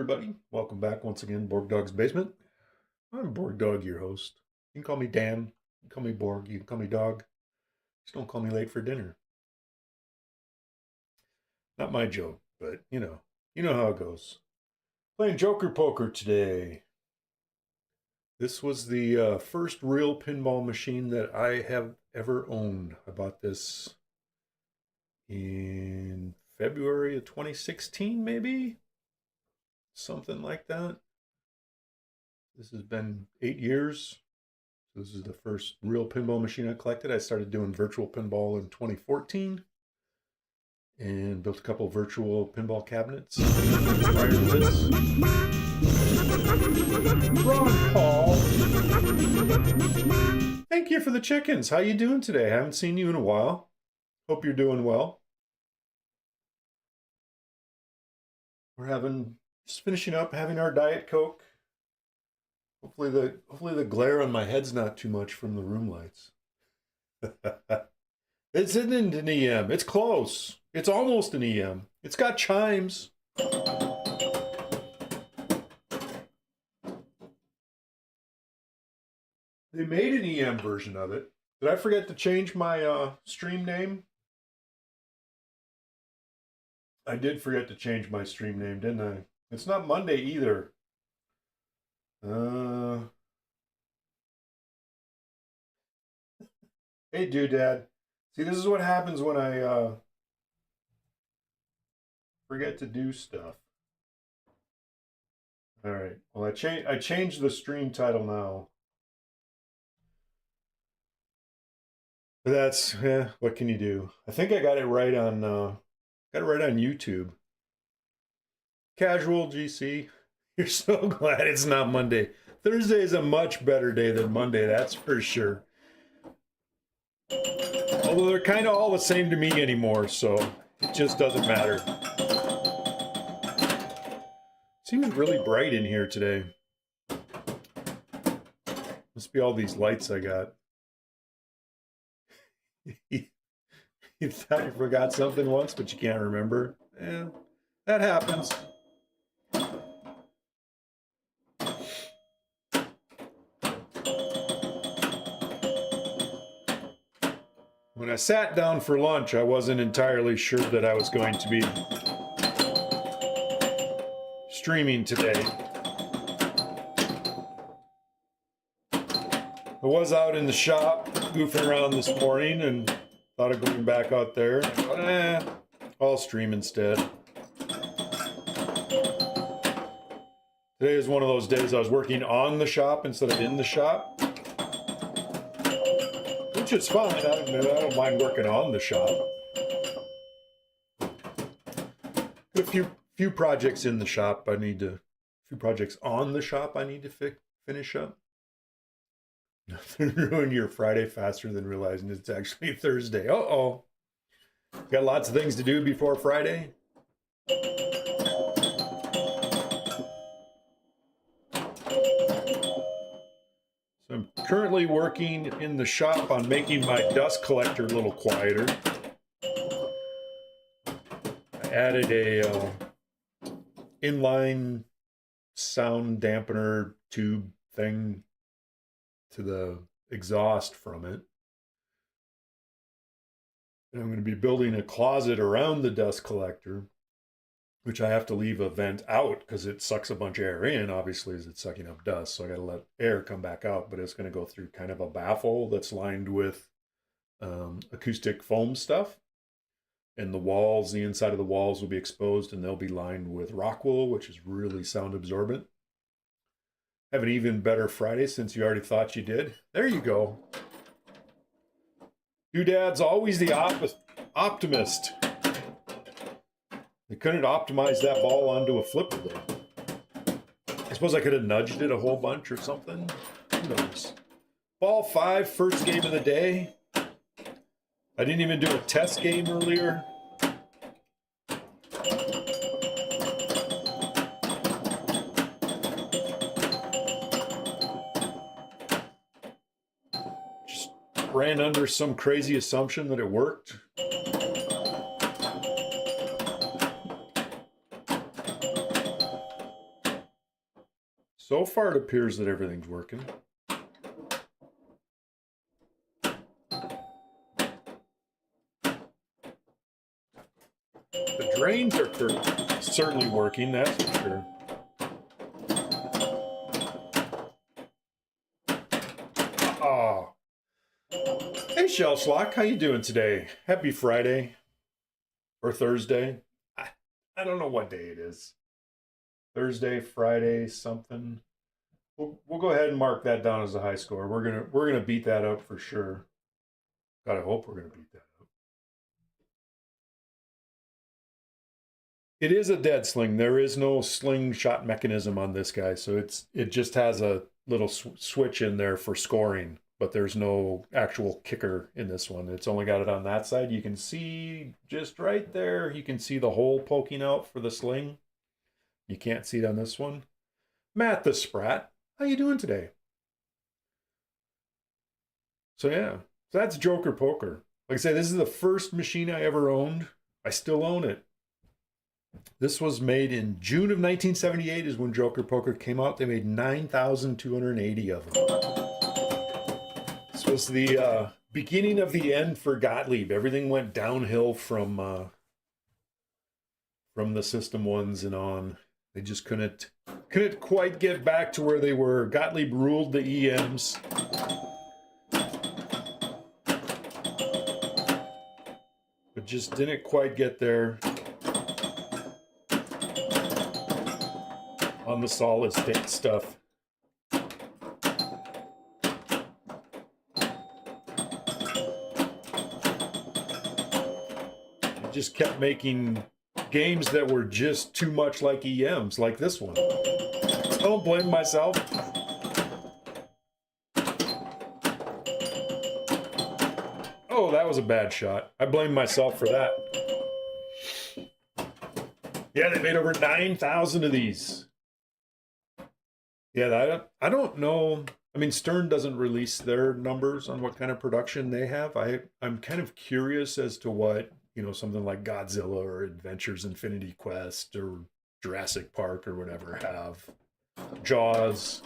everybody. Welcome back once again, Borg Dog's Basement. I'm Borg Dog, your host. You can call me Dan, you can call me Borg, you can call me Dog. Just don't call me late for dinner. Not my joke, but you know how it goes. Playing Joker Poker today. This was the first real pinball machine that I have ever owned. I bought this in February of 2016, maybe? Something like that. This has been 8 years. This is the first real pinball machine I collected. I started doing virtual pinball in 2014 and built a couple virtual pinball cabinets prior to this. Ron Paul. Thank you for the chickens. How you doing today? I haven't seen you in a while. Hope you're doing well. We're just finishing up, having our Diet Coke. Hopefully the glare on my head's not too much from the room lights. It's in an EM. It's close. It's almost an EM. It's got chimes. They made an EM version of it. Did I forget to change my stream name? I did forget to change my stream name, didn't I? It's not Monday either. Hey, Doodad. See, this is what happens when I forget to do stuff. All right. Well, I changed the stream title now. But that's what can you do? I think I got it right on YouTube. Casual GC. You're so glad it's not Monday. Thursday is a much better day than Monday, that's for sure. Although they're kind of all the same to me anymore, so it just doesn't matter. Seems really bright in here today. Must be all these lights I got. You thought you forgot something once, but you can't remember? Yeah, that happens. When I sat down for lunch, I wasn't entirely sure that I was going to be streaming today. I was out in the shop goofing around this morning and thought of going back out there. I thought, I'll stream instead. Today is one of those days I was working on the shop instead of in the shop. Which is fine. I don't mind working on the shop. A few projects in the shop a few projects on the shop I need to finish up. Nothing ruin your Friday faster than realizing it's actually Thursday. Uh-oh. Got lots of things to do before Friday. So I'm currently working in the shop on making my dust collector a little quieter. I added a inline sound dampener tube thing to the exhaust from it. And I'm going to be building a closet around the dust collector, which I have to leave a vent out because it sucks a bunch of air in, obviously, as it's sucking up dust. So I got to let air come back out, but it's going to go through kind of a baffle that's lined with acoustic foam stuff. And the inside of the walls will be exposed and they'll be lined with rock wool, which is really sound absorbent. Have an even better Friday since you already thought you did. There you go. Doodad's always the optimist. They couldn't optimize that ball onto a flipper though. I suppose I could have nudged it a whole bunch or something. Who knows? Ball 5, first game of the day. I didn't even do a test game earlier. Just ran under some crazy assumption that it worked. So far, it appears that everything's working. The drains are certainly working, that's for sure. Oh. Hey, Shell Schlock, how you doing today? Happy Friday or Thursday? I don't know what day it is. Thursday, Friday, something. We'll go ahead and mark that down as a high score. We're gonna beat that up for sure. God, I hope we're gonna beat that up. It is a dead sling. There is no slingshot mechanism on this guy, so it just has a little switch in there for scoring, but there's no actual kicker in this one. It's only got it on that side. You can see just right there. You can see the hole poking out for the sling. You can't see it on this one. Matt the Sprat, how you doing today? So yeah, so that's Joker Poker. Like I say, this is the first machine I ever owned. I still own it. This was made in June of 1978 is when Joker Poker came out. They made 9,280 of them. This was the beginning of the end for Gottlieb. Everything went downhill from the System 1s and on. They just couldn't quite get back to where they were. Gottlieb ruled the EMs. But just didn't quite get there on the solid state stuff. He just kept making games that were just too much like EMs, like this one. Don't blame myself. Oh, that was a bad shot. I blame myself for that. Yeah, they made over 9,000 of these. Yeah, I don't know. I mean, Stern doesn't release their numbers on what kind of production they have. I'm kind of curious as to what, something like Godzilla or Adventures Infinity Quest or Jurassic Park or whatever have. Jaws.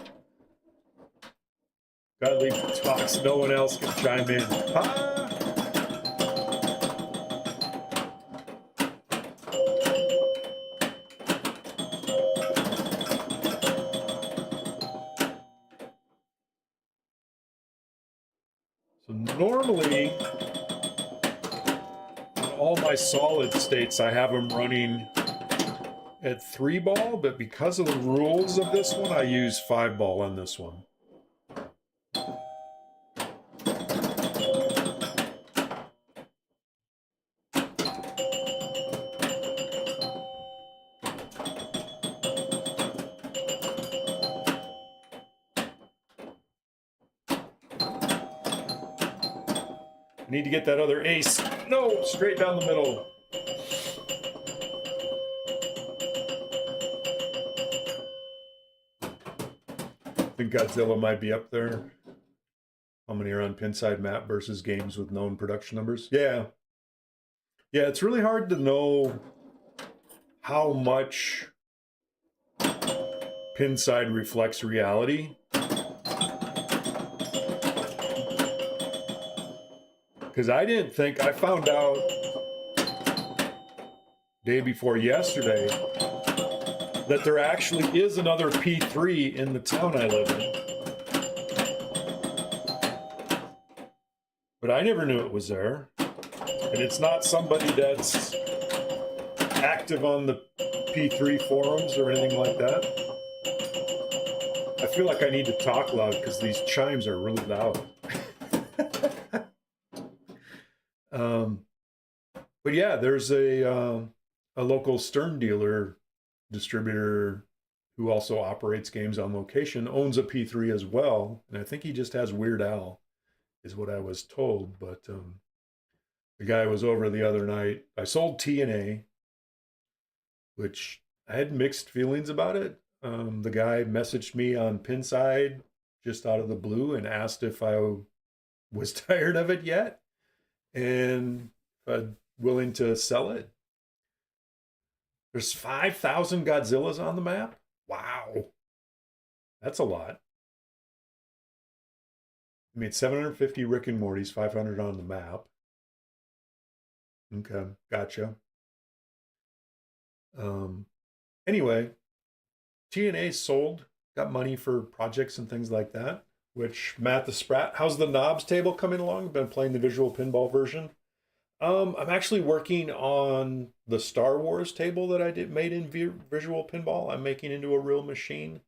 Gottlieb talks, no one else can chime in. Ha! So normally, on all my solid states, I have them running at 3-ball, but because of the rules of this one, I use 5-ball on this one. I need to get that other ace. No, straight down the middle. I think Godzilla might be up there. How many are on Pinside Map versus games with known production numbers? Yeah. Yeah, it's really hard to know how much Pinside reflects reality. Because I found out day before yesterday that there actually is another P3 in the town I live in. But I never knew it was there. And it's not somebody that's active on the P3 forums or anything like that. I feel like I need to talk loud because these chimes are really loud. But yeah, there's a local Stern dealer distributor who also operates games on location, owns a P3 as well, and I think he just has Weird Al, is what I was told. But the guy was over the other night. I sold TNA, which I had mixed feelings about it. The guy messaged me on Pinside just out of the blue and asked if I was tired of it yet and willing to sell it. There's 5,000 Godzillas on the map. Wow. That's a lot. I made 750 Rick and Morty's, 500 on the map. Okay, gotcha. Um, anyway, TNA sold, got money for projects and things like that. Which Matt the Sprat, how's the knobs table coming along? Been playing the visual pinball version. I'm actually working on the Star Wars table that I did made in visual pinball. I'm making into a real machine.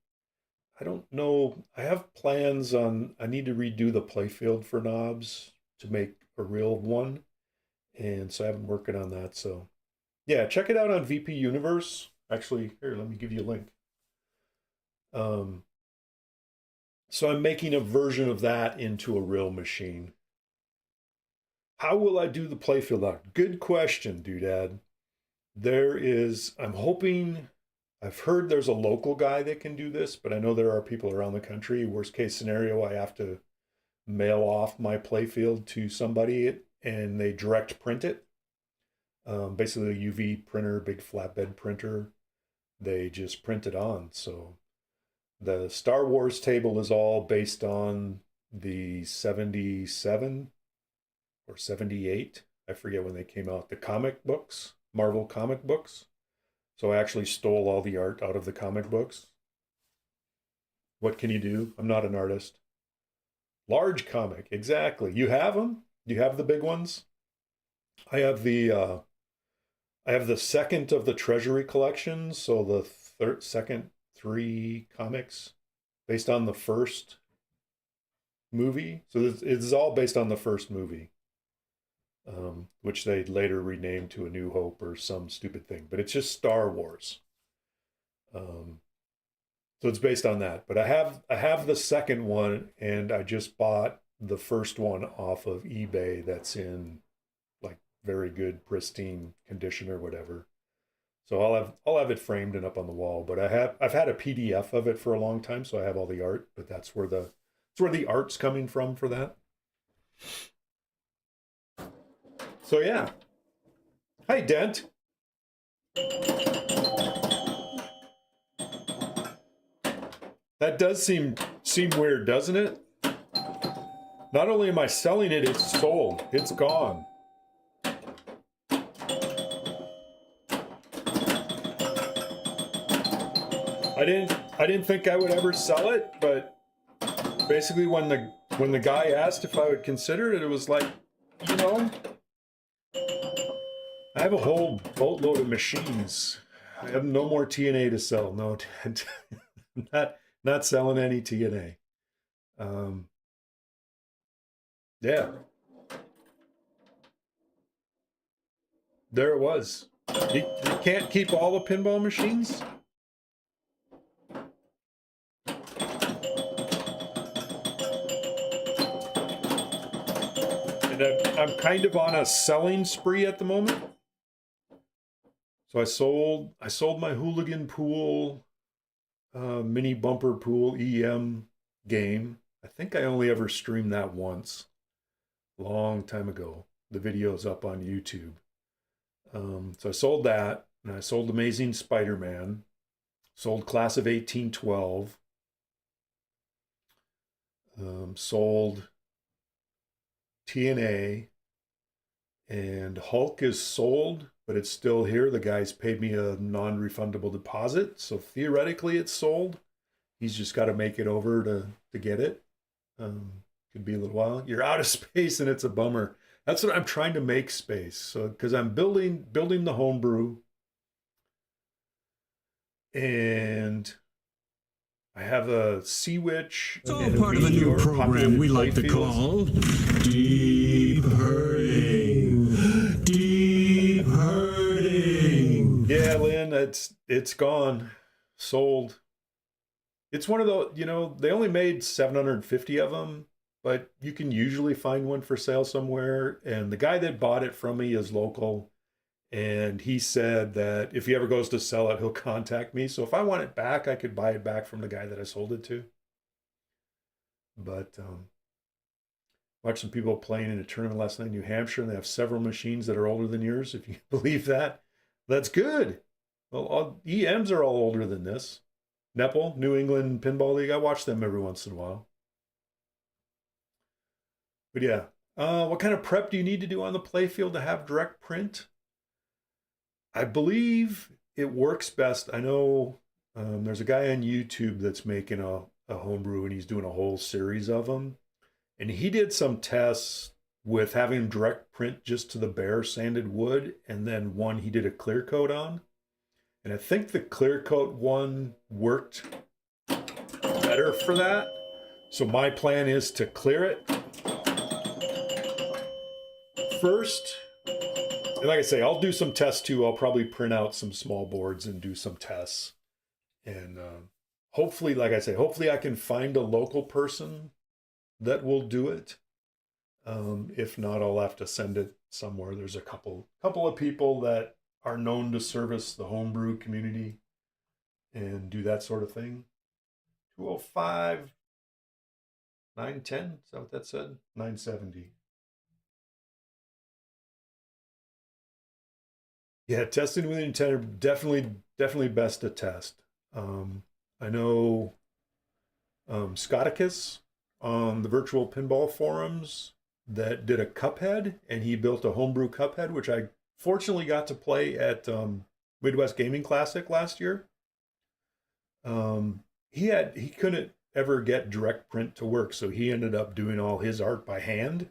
I don't know. I have plans on. I need to redo the playfield for knobs to make a real one, and so I've been working on that. So yeah, check it out on VP Universe. Actually, here, let me give you a link. Um, so I'm making a version of that into a real machine. How will I do the playfield out? Good question, Doodad. I'm hoping, I've heard there's a local guy that can do this, but I know there are people around the country. Worst case scenario, I have to mail off my playfield to somebody and they direct print it. Basically a UV printer, big flatbed printer. They just print it on. So the Star Wars table is all based on the 77 or 78. I forget when they came out. The comic books, Marvel comic books. So I actually stole all the art out of the comic books. What can you do? I'm not an artist. Large comic, exactly. You have them? Do you have the big ones? I have the second of the Treasury collection, so the second three comics based on the first movie. So it's all based on the first movie, which they later renamed to A New Hope or some stupid thing. But it's just Star Wars. So it's based on that. But I have the second one, and I just bought the first one off of eBay that's in like very good pristine condition or whatever. So I'll have it framed and up on the wall. But I've had a PDF of it for a long time, so I have all the art. But that's where the art's coming from for that. So yeah. Hi, Dent. That does seem weird, doesn't it? Not only am I selling it, it's sold. It's gone. I didn't think I would ever sell it, but basically when the guy asked if I would consider it, it was like, you know, I have a whole boatload of machines. I have no more TNA to sell. No, not selling any TNA. Yeah, there it was. You can't keep all the pinball machines? And I'm kind of on a selling spree at the moment. So I sold my Hooligan Pool mini bumper pool EM game. I think I only ever streamed that once, long time ago. The video's up on YouTube. So I sold that, and I sold Amazing Spider-Man, sold Class of 1812, sold TNA, and Hulk is sold, but it's still here. The guy's paid me a non-refundable deposit, so theoretically it's sold. He's just got to make it over to get it. Could be a little while. You're out of space, and it's a bummer. That's what I'm trying to make space. So because I'm building the homebrew, and I have a Sea Witch. It's all part of a new program we like to call Deep Hurting. Deep Hurting. Yeah, Lynn, it's gone. Sold. It's one of those, they only made 750 of them, but you can usually find one for sale somewhere. And the guy that bought it from me is local. And he said that if he ever goes to sell it, he'll contact me. So if I want it back, I could buy it back from the guy that I sold it to. But watched some people playing in a tournament last night in New Hampshire, and they have several machines that are older than yours, if you believe that. That's good. Well, EMs are all older than this. Nepal, New England Pinball League. I watch them every once in a while. But yeah, what kind of prep do you need to do on the playfield to have direct print? I believe it works best. I know there's a guy on YouTube that's making a homebrew and he's doing a whole series of them. And he did some tests with having direct print just to the bare sanded wood, and then one he did a clear coat on. And I think the clear coat one worked better for that. So my plan is to clear it first. And like I say, I'll do some tests too. I'll probably print out some small boards and do some tests. And hopefully, like I say, hopefully I can find a local person that will do it. If not, I'll have to send it somewhere. There's a couple of people that are known to service the homebrew community and do that sort of thing. 205 910, is that what that said? 970. Yeah, testing with intent, definitely best to test. I know Scotticus on the virtual pinball forums that did a Cuphead, and he built a homebrew Cuphead, which I fortunately got to play at Midwest Gaming Classic last year. He couldn't ever get direct print to work, so he ended up doing all his art by hand,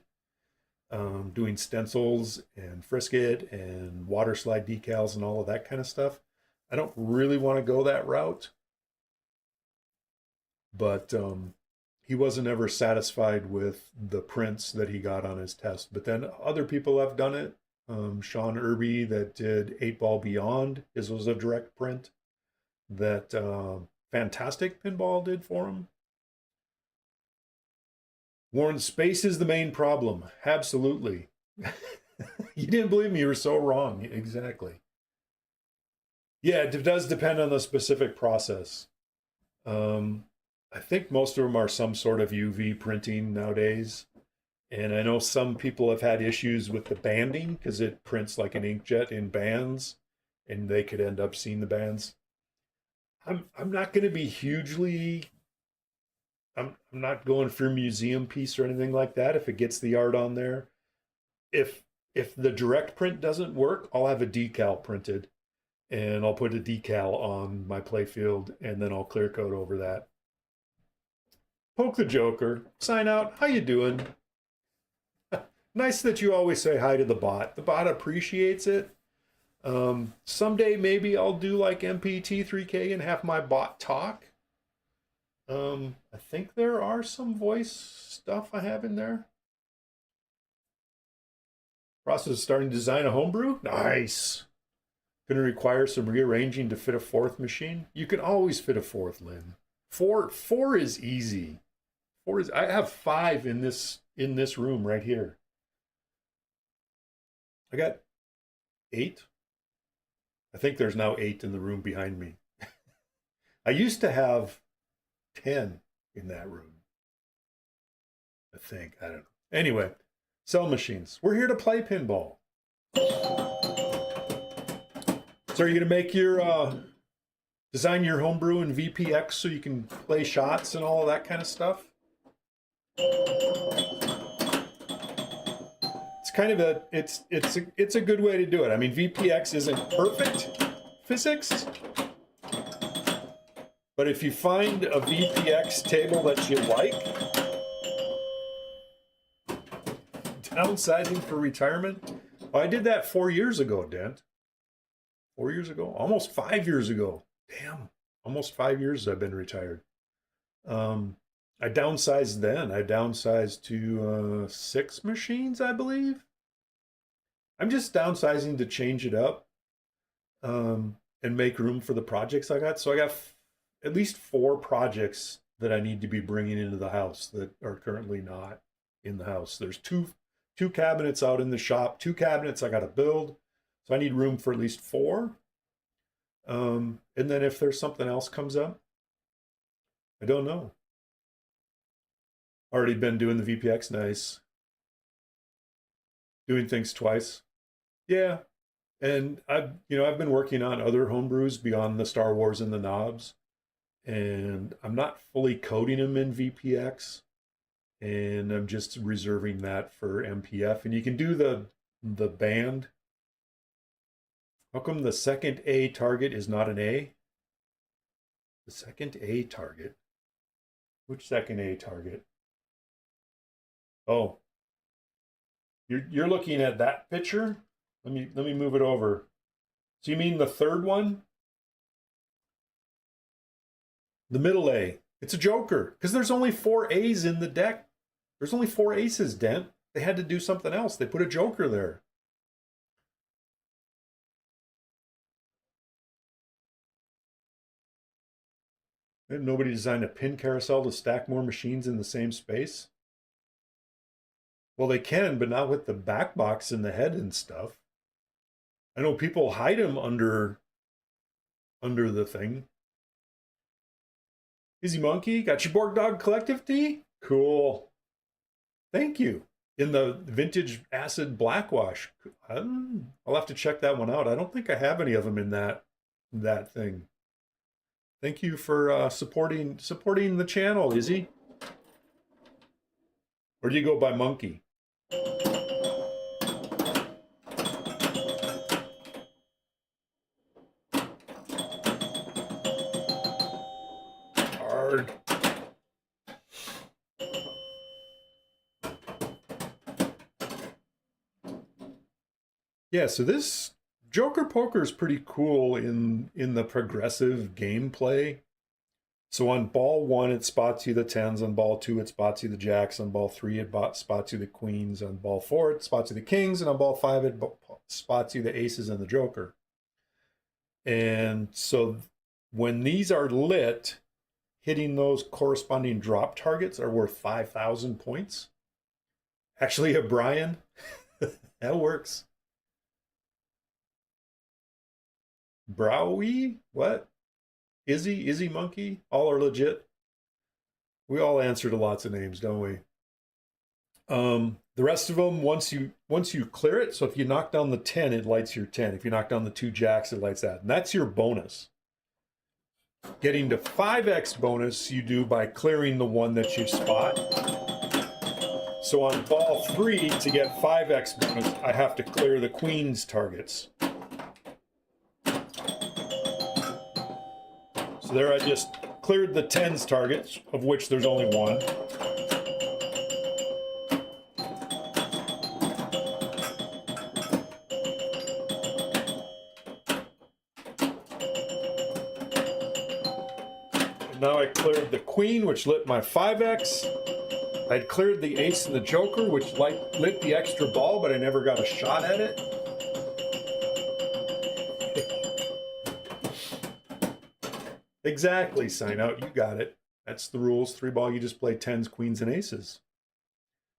doing stencils and frisket and water slide decals and all of that kind of stuff. I don't really want to go that route, but he wasn't ever satisfied with the prints that he got on his test. But then other people have done it. Sean Irby that did 8 Ball Beyond, his was a direct print that Fantastic Pinball did for him. Warren, space is the main problem. Absolutely. You didn't believe me. You were so wrong. Exactly. Yeah, it does depend on the specific process. I think most of them are some sort of UV printing nowadays. And I know some people have had issues with the banding because it prints like an inkjet in bands and they could end up seeing the bands. I'm not going to be hugely, I'm not going for a museum piece or anything like that if it gets the art on there. If the direct print doesn't work, I'll have a decal printed and I'll put a decal on my playfield and then I'll clear coat over that. Poke the Joker, sign out, how you doing? Nice that you always say hi to the bot. The bot appreciates it. Someday maybe I'll do like MPT3K and have my bot talk. I think there are some voice stuff I have in there. Process of starting to design a homebrew. Nice. Going to require some rearranging to fit a fourth machine. You can always fit a fourth, Lynn. Four is easy. I have 5 in this room right here. I got 8. I think there's now 8 in the room behind me. I used to have 10 in that room. I think. I don't know. Anyway, sell machines. We're here to play pinball. So are you going to make your, design your homebrew in VPX so you can play shots and all of that kind of stuff? It's kind of it's a good way to do it. I mean, VPX isn't perfect physics, but if you find a VPX table that you like, downsizing for retirement. Oh, I did that 4 years ago, Dent. 4 years ago, almost 5 years ago. Damn, almost 5 years I've been retired. I downsized then. I downsized to 6 machines, I believe. I'm just downsizing to change it up and make room for the projects I got. So I got at least 4 projects that I need to be bringing into the house that are currently not in the house. There's two cabinets out in the shop, 2 cabinets I got to build. So I need room for at least 4. And then if there's something else comes up, I don't know. Already been doing the VPX, nice. Doing things twice. Yeah. And I've been working on other homebrews beyond the Star Wars and the knobs. and I'm not fully coding them in VPX, and I'm just reserving that for MPF. And you can do the band. How come the second A target is not an A? The second A target. Which second A target? Oh, you're looking at that picture? Let me move it over. So you mean the third one? The middle A. It's a joker because there's only 4 A's in the deck. There's only 4 aces, Dent. They had to do something else. They put a joker there. And nobody designed a pin carousel to stack more machines in the same space. Well, they can, but not with the back box and the head and stuff. I know people hide them under the thing. Easy Monkey, got your Borg Dog Collective tee? Cool. Thank you. In the vintage acid blackwash. I'll have to check that one out. I don't think I have any of them in that thing. Thank you for supporting the channel, Izzy. Or do you go by Monkey? Hard. Yeah, so this Joker Poker is pretty cool in the progressive gameplay. So on ball 1, it spots you the 10s. On ball 2, it spots you the jacks. On ball 3, it spots you the queens. On ball 4, it spots you the kings. And on ball 5, it spots you the aces and the joker. And so when these are lit, hitting those corresponding drop targets are worth 5,000 points. Actually, a Brian, that works. Browy? What? Izzy Monkey? All are legit. We all answer to lots of names, don't we? The rest of them, once you clear it, so if you knock down the 10, it lights your 10. If you knock down the 2 jacks, it lights that. And that's your bonus. Getting to 5x bonus, you do by clearing the one that you spot. So on ball 3, to get 5x bonus, I have to clear the queen's targets. So there I just cleared the 10's targets, of which there's only one. And now I cleared the queen, which lit my 5x. I'd cleared the ace and the joker, which lit the extra ball, but I never got a shot at it. Exactly, sign out. You got it. That's the rules. 3 ball, you just play 10s, queens, and aces.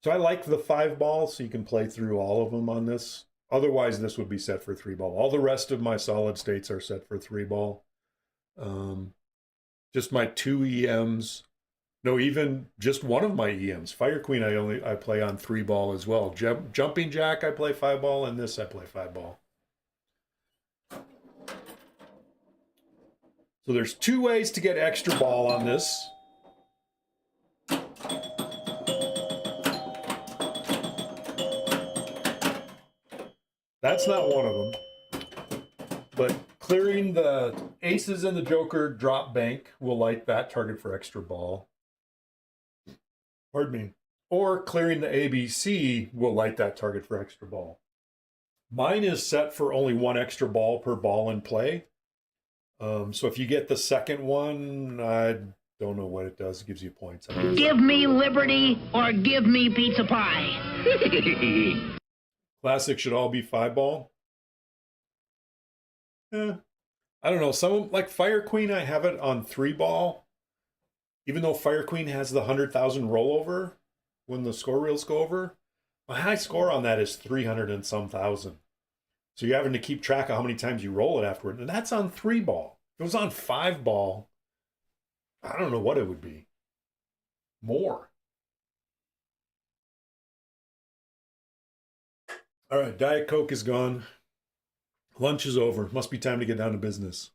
So I like the 5 ball, so you can play through all of them on this. Otherwise, this would be set for 3 ball. All the rest of my solid states are set for 3 ball. Just my 2 EMs. No, even just one of my EMs. Fire Queen, I play on 3 ball as well. Jumping Jack, I play 5 ball, and this I play 5 ball. So there's 2 ways to get extra ball on this. That's not one of them. But clearing the aces and the joker drop bank will light that target for extra ball. Pardon me. Or clearing the ABC will light that target for extra ball. Mine is set for only 1 extra ball per ball in play. So if you get the second one, I don't know what it does. It gives you points. Give me liberty or give me pizza pie. Classic should all be 5 ball. I don't know. Some like Fire Queen, I have it on 3 ball. Even though Fire Queen has the 100,000 rollover when the score reels go over, my high score on that is 300 and some thousand. So you're having to keep track of how many times you roll it afterward. And that's on 3 ball. If it was on 5 ball, I don't know what it would be. More. All right, Diet Coke is gone. Lunch is over. Must be time to get down to business.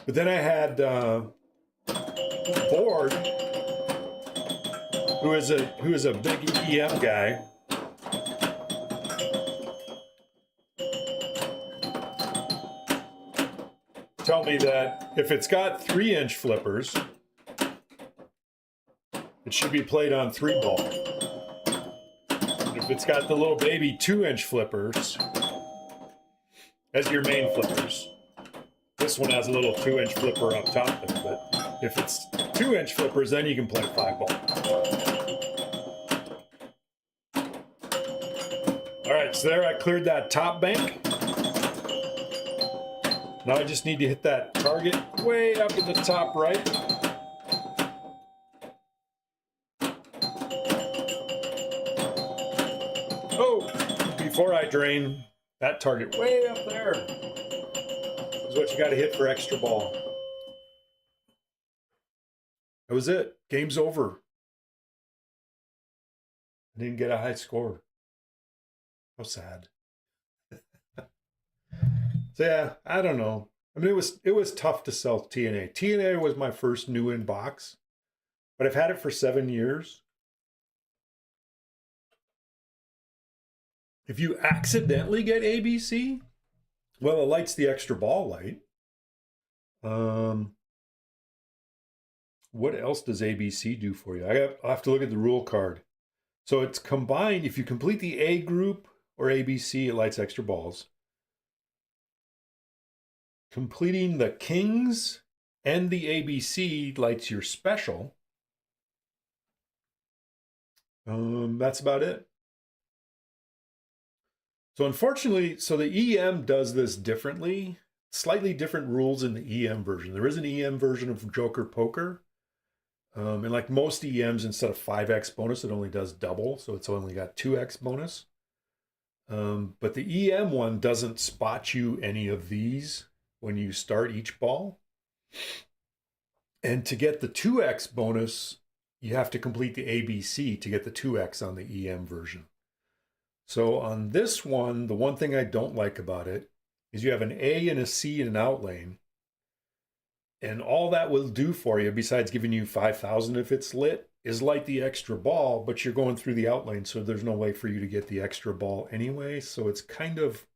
But then I had Board, who is a big EM guy. Tell me that if it's got 3-inch flippers, it should be played on 3-ball. If it's got the little baby 2-inch flippers as your main flippers, this one has a little 2-inch flipper up top there, but if it's 2-inch flippers, then you can play 5-ball. All right, so there I cleared that top bank. Now I just need to hit that target way up in the top right. Oh, before I drain that target way up there is what you got to hit for extra ball. That was it. Game's over. I didn't get a high score. How sad. So yeah, I don't know. I mean, it was tough to sell TNA. TNA was my first new in box, but I've had it for 7 years. If you accidentally get ABC, well, it lights the extra ball light. What else does ABC do for you? I'll have to look at the rule card. So it's combined. If you complete the A group or ABC, it lights extra balls. Completing the Kings and the ABC lights your special. That's about it. So unfortunately, so the EM does this differently, slightly different rules in the EM version. There is an EM version of Joker Poker. And like most EMs, instead of 5x bonus, it only does double. So it's only got 2x bonus. But the EM one doesn't spot you any of these when you start each ball. And to get the 2x bonus, you have to complete the ABC to get the 2x on the EM version. So on this one, the one thing I don't like about it is you have an A and a C in an out lane. And all that will do for you, besides giving you 5,000 if it's lit, is light the extra ball, but you're going through the out lane, so there's no way for you to get the extra ball anyway. So it's kind of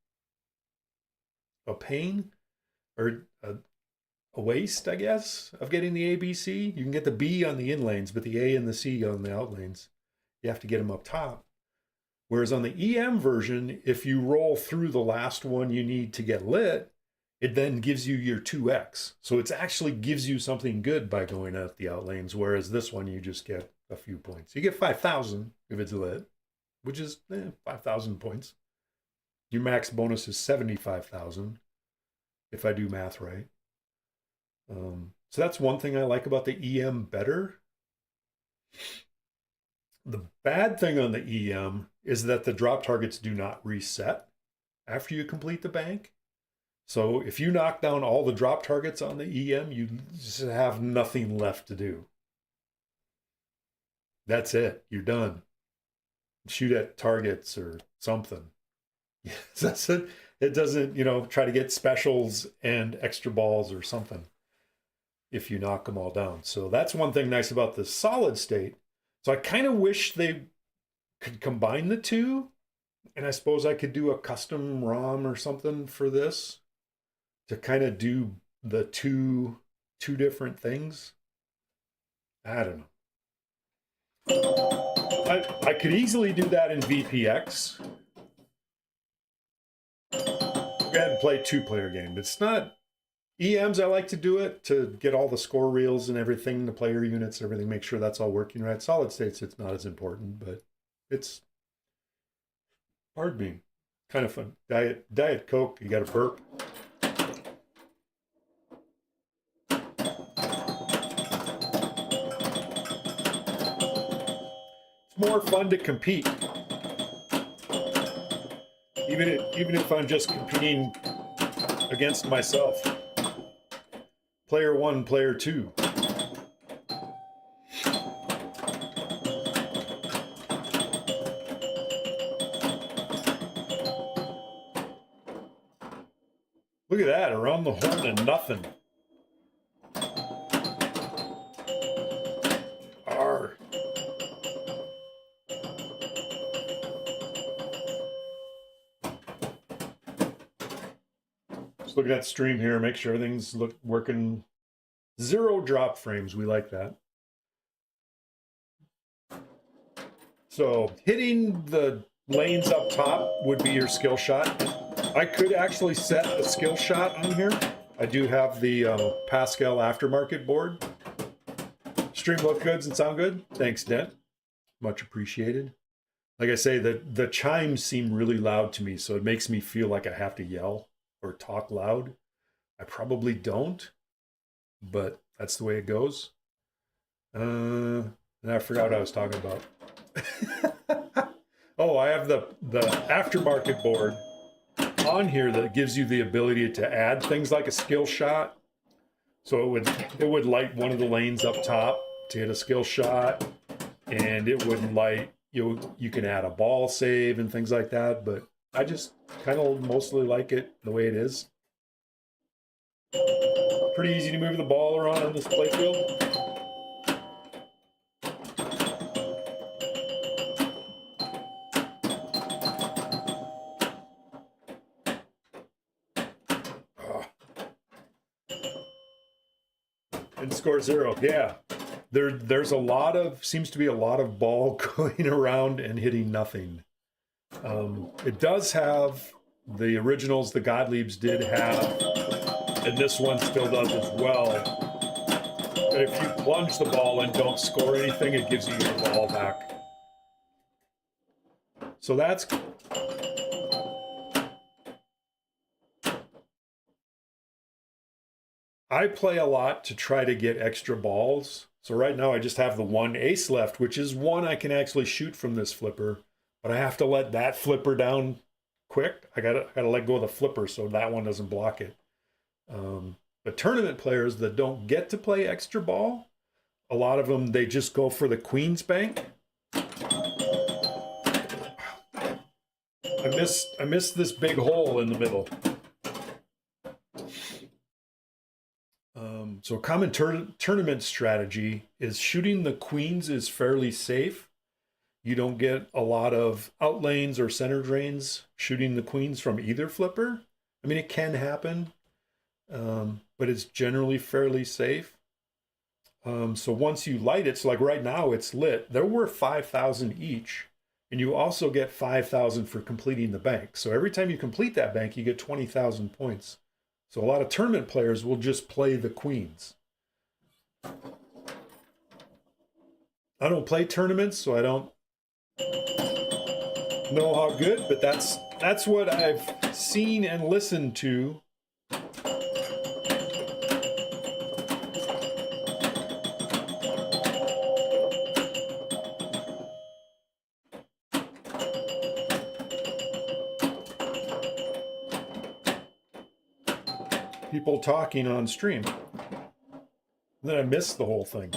a pain, or a waste, I guess, of getting the ABC. You can get the B on the in lanes, but the A and the C on the out lanes, you have to get them up top. Whereas on the EM version, if you roll through the last one you need to get lit, it then gives you your 2x. So it actually gives you something good by going out the out lanes, whereas this one you just get a few points. You get 5,000 if it's lit, which is 5,000 points. Your max bonus is 75,000 if I do math right. So that's one thing I like about the EM better. The bad thing on the EM is that the drop targets do not reset after you complete the bank. So if you knock down all the drop targets on the EM, you just have nothing left to do. That's it. You're done. Shoot at targets or something. That's it. It doesn't, try to get specials and extra balls or something if you knock them all down. So that's one thing nice about the solid state. So I kind of wish they could combine the two. And I suppose I could do a custom ROM or something for this to kind of do the two different things. I don't know. I could easily do that in VPX. Go ahead and play 2-player game. It's not EMs. I like to do it to get all the score reels and everything, the player units, everything, make sure that's all working right. Solid states, it's not as important, but it's, pardon me, kind of fun. Diet Coke, you got to burp. It's more fun to compete. Even if I'm just competing against myself. Player 1, player 2. Look at that, around the horn and nothing. looking at the stream here, make sure everything's working. 0 drop frames. We like that. So hitting the lanes up top would be your skill shot. I could actually set a skill shot on here. I do have the Pascal aftermarket board. Stream look good and sound good. Thanks, Dent. Much appreciated. Like I say, the chimes seem really loud to me, so it makes me feel like I have to yell or talk loud. I probably don't, but that's the way it goes. And I forgot what I was talking about. Oh, I have the aftermarket board on here that gives you the ability to add things like a skill shot. So it would light one of the lanes up top to hit a skill shot, and it would light, you can add a ball save and things like that, but I just kind of mostly like it the way it is. Pretty easy to move the ball around on this playfield. And score 0, yeah. There's a lot of, seems to be a lot of ball going around and hitting nothing. It does have, the originals, the Gottliebs did have, and this one still does as well, that if you plunge the ball and don't score anything, it gives you your ball back. So that's... I play a lot to try to get extra balls. So right now I just have the 1 ace left, which is one I can actually shoot from this flipper, but I have to let that flipper down quick. I gotta let go of the flipper so that one doesn't block it. But tournament players that don't get to play extra ball, a lot of them, they just go for the queen's bank. I missed this big hole in the middle. So a common tournament strategy is shooting the queens is fairly safe. You don't get a lot of out lanes or center drains shooting the queens from either flipper. I mean, it can happen, but it's generally fairly safe. So once you light it, so like right now it's lit, they're worth 5,000 each, and you also get 5,000 for completing the bank. So every time you complete that bank, you get 20,000 points. So a lot of tournament players will just play the queens. I don't play tournaments, so I don't know how good, but that's what I've seen and listened to. People talking on stream. And then I missed the whole thing.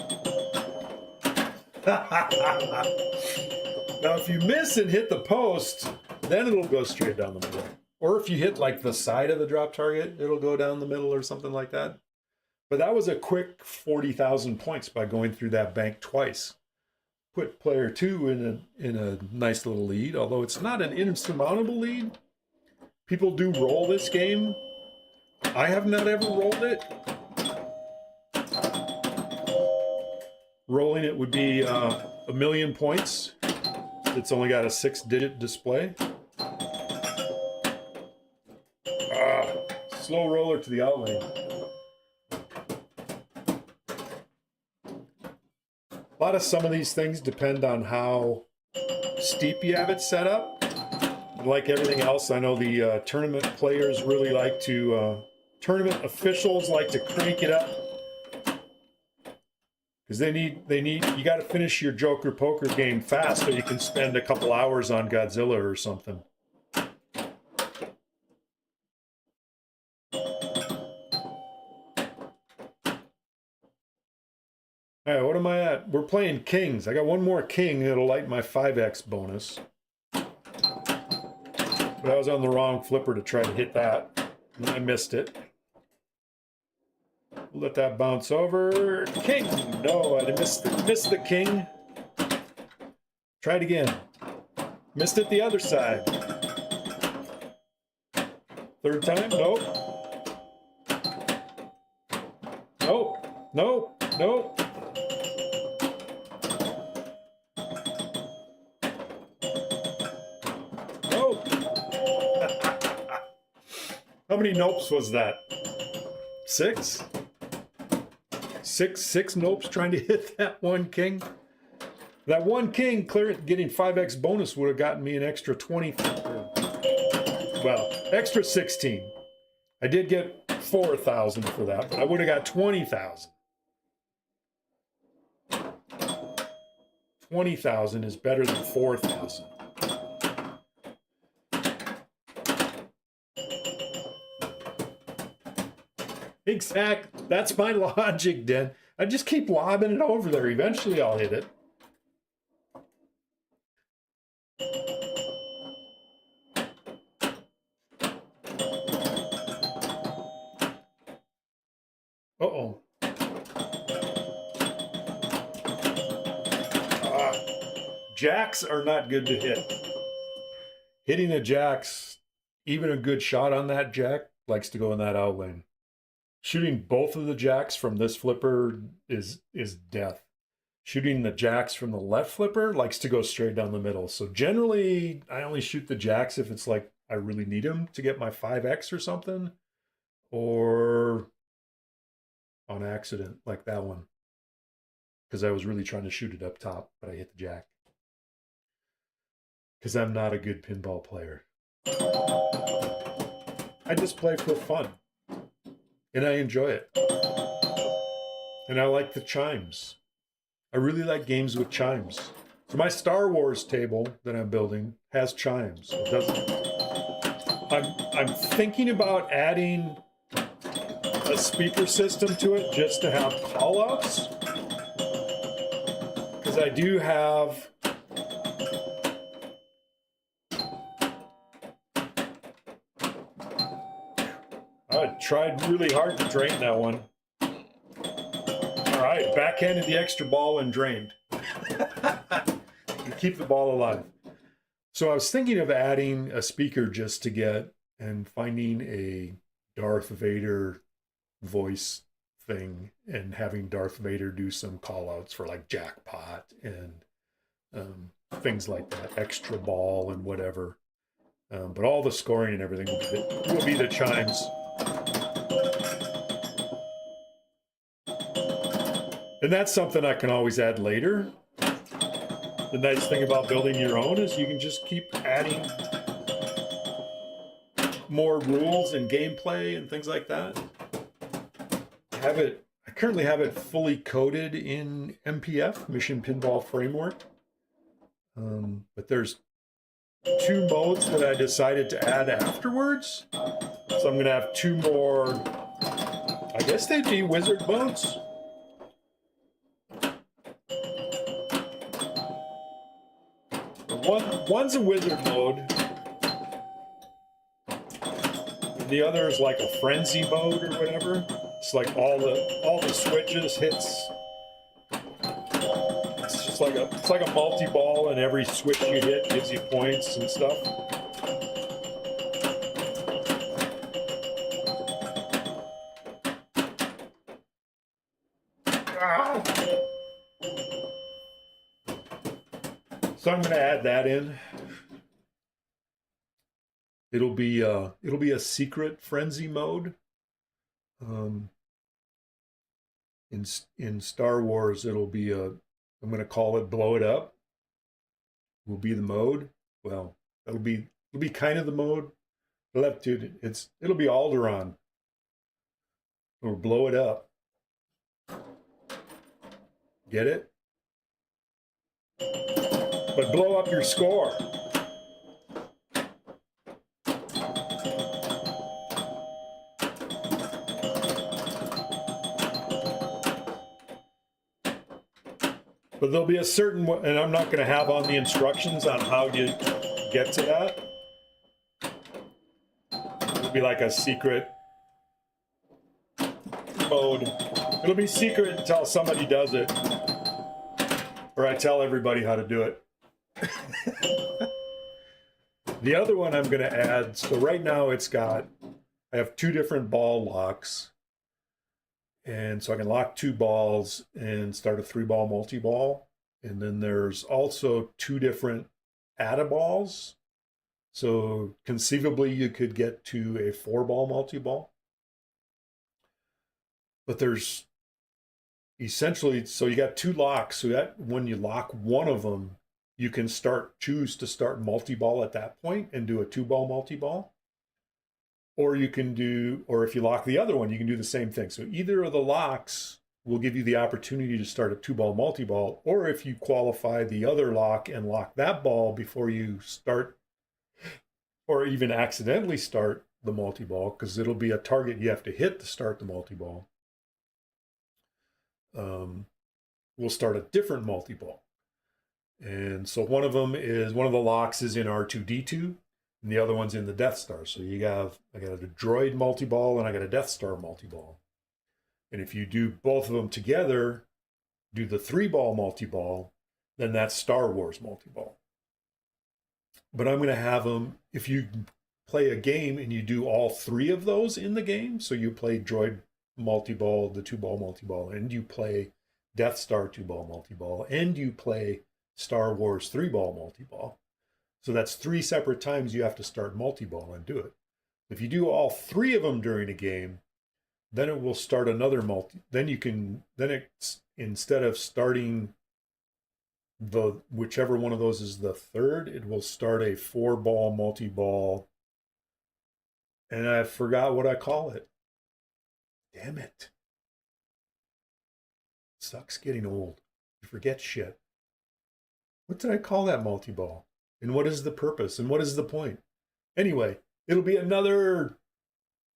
Now, if you miss and hit the post, then it'll go straight down the middle. Or if you hit like the side of the drop target, it'll go down the middle or something like that. But that was a quick 40,000 points by going through that bank twice. Put player 2 in a nice little lead, although it's not an insurmountable lead. People do roll this game. I have not ever rolled it. Rolling it would be 1,000,000 points. It's only got a 6-digit display. Slow roller to the out lane. A lot of some of these things depend on how steep you have it set up. Like everything else, I know the tournament players really like to, tournament officials like to crank it up. Because you got to finish your Joker poker game fast so you can spend a couple hours on Godzilla or something. All right, what am I at? We're playing kings. I got one more king that'll light my 5x bonus. But I was on the wrong flipper to try to hit that, and I missed it. Let that bounce over. King! No, I missed the king. Try it again. Missed it the other side. Third time? Nope. No, no. No. How many nopes was that? 6? Six nopes trying to hit that one king. That one king getting 5x bonus would have gotten me an extra 20. Well, extra 16. I did get 4,000 for that, but I would have got 20,000. 20,000 is better than 4,000. Exact. That's my logic, Den. I just keep lobbing it over there. Eventually I'll hit it. Uh-oh. Jacks are not good to hit. Hitting a jacks, even a good shot on that jack, likes to go in that out lane. Shooting both of the jacks from this flipper is death. Shooting the jacks from the left flipper likes to go straight down the middle. So generally, I only shoot the jacks if it's like I really need them to get my 5x or something, or on accident, like that one, because I was really trying to shoot it up top, but I hit the jack. Because I'm not a good pinball player. I just play for fun. And I enjoy it. And I like the chimes. I really like games with chimes. So my Star Wars table that I'm building has chimes. It doesn't. I'm thinking about adding a speaker system to it just to have call-outs. Because I do have I tried really hard to drain that one. All right, backhanded the extra ball and drained. You keep the ball alive. So I was thinking of adding a speaker just to get and finding a Darth Vader voice thing and having Darth Vader do some call outs for like jackpot and things like that, extra ball and whatever. But all the scoring and everything will be the chimes. And that's something I can always add later. The nice thing about building your own is you can just keep adding more rules and gameplay and things like that. I currently have it fully coded in MPF, Mission Pinball Framework. But there's 2 modes that I decided to add afterwards. So I'm gonna have 2 more, I guess they'd be wizard modes. One's a wizard mode. And the other is like a frenzy mode or whatever. It's like all the switches hits. It's just like a multi-ball, and every switch you hit gives you points and stuff. So I'm going to add that in. It'll be a secret frenzy mode. In Star Wars, it'll be I'm going to call it Blow It Up. Will be the mode. Well, it'll be kind of the mode. It'll be Alderaan or Blow It Up. Get it? But blow up your score. But there'll be a certain, and I'm not going to have on the instructions on how you get to that. It'll be like a secret mode. It'll be secret until somebody does it. Or I tell everybody how to do it. The other one I'm going to add, so right now I have 2 different ball locks. And so I can lock 2 balls and start a 3-ball multi-ball. And then there's also 2 different add-a-balls. So conceivably you could get to a 4-ball multi-ball. But there's essentially, so you got 2 locks. So that when you lock one of them, you can choose to start multi-ball at that point and do a 2-ball multi-ball. Or you can do, or if you lock the other one, you can do the same thing. So either of the locks will give you the opportunity to start a 2-ball multi-ball, or if you qualify the other lock and lock that ball before you start, or even accidentally start the multi-ball, because it'll be a target you have to hit to start the multi-ball, we'll start a different multi-ball. And so one of the locks is in R2-D2, and the other one's in the Death Star. So I got a droid multi-ball and I got a Death Star multi-ball. And if you do both of them together, do the 3-ball multi-ball, then that's Star Wars multi-ball. But I'm going to have them, if you play a game and you do all 3 of those in the game, so you play droid multi-ball, the 2-ball multi-ball, and you play Death Star 2-ball multi-ball, and you play Star Wars 3-ball multi-ball. So that's 3 separate times you have to start multi-ball and do it. If you do all 3 of them during a game, then it will start another instead of starting whichever one of those is the third, it will start a 4-ball multi-ball. And I forgot what I call it. Damn it. Sucks getting old. You forget shit. What did I call that multi-ball? And what is the purpose? And what is the point? Anyway, it'll be another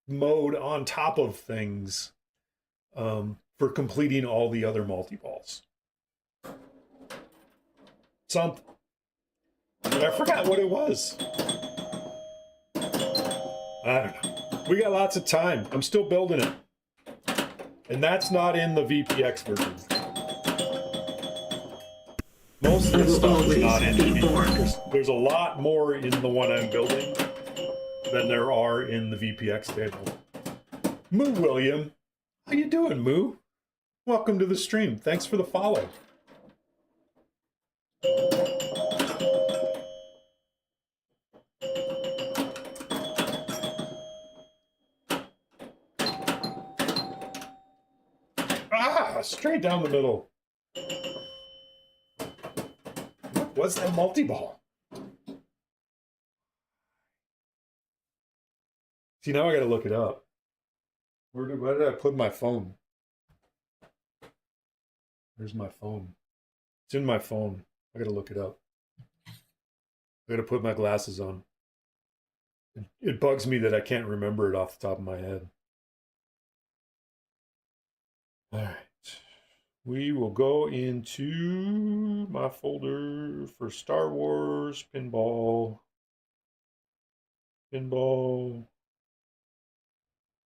mode on top of things for completing all the other multi-balls. Something. But I forgot what it was. I don't know. We got lots of time. I'm still building it. And that's not in the VPX version. Most of the stuff is not in the VPX. There's a lot more in the one I'm building than there are in the VPX table. Moo William. How you doing, Moo? Welcome to the stream. Thanks for the follow. Straight down the middle. What was that multi-ball? See, now I gotta look it up. Where did I put my phone? Where's my phone? It's in my phone. I gotta look it up. I gotta put my glasses on. It bugs me that I can't remember it off the top of my head. All right. We will go into my folder for Star Wars, Pinball,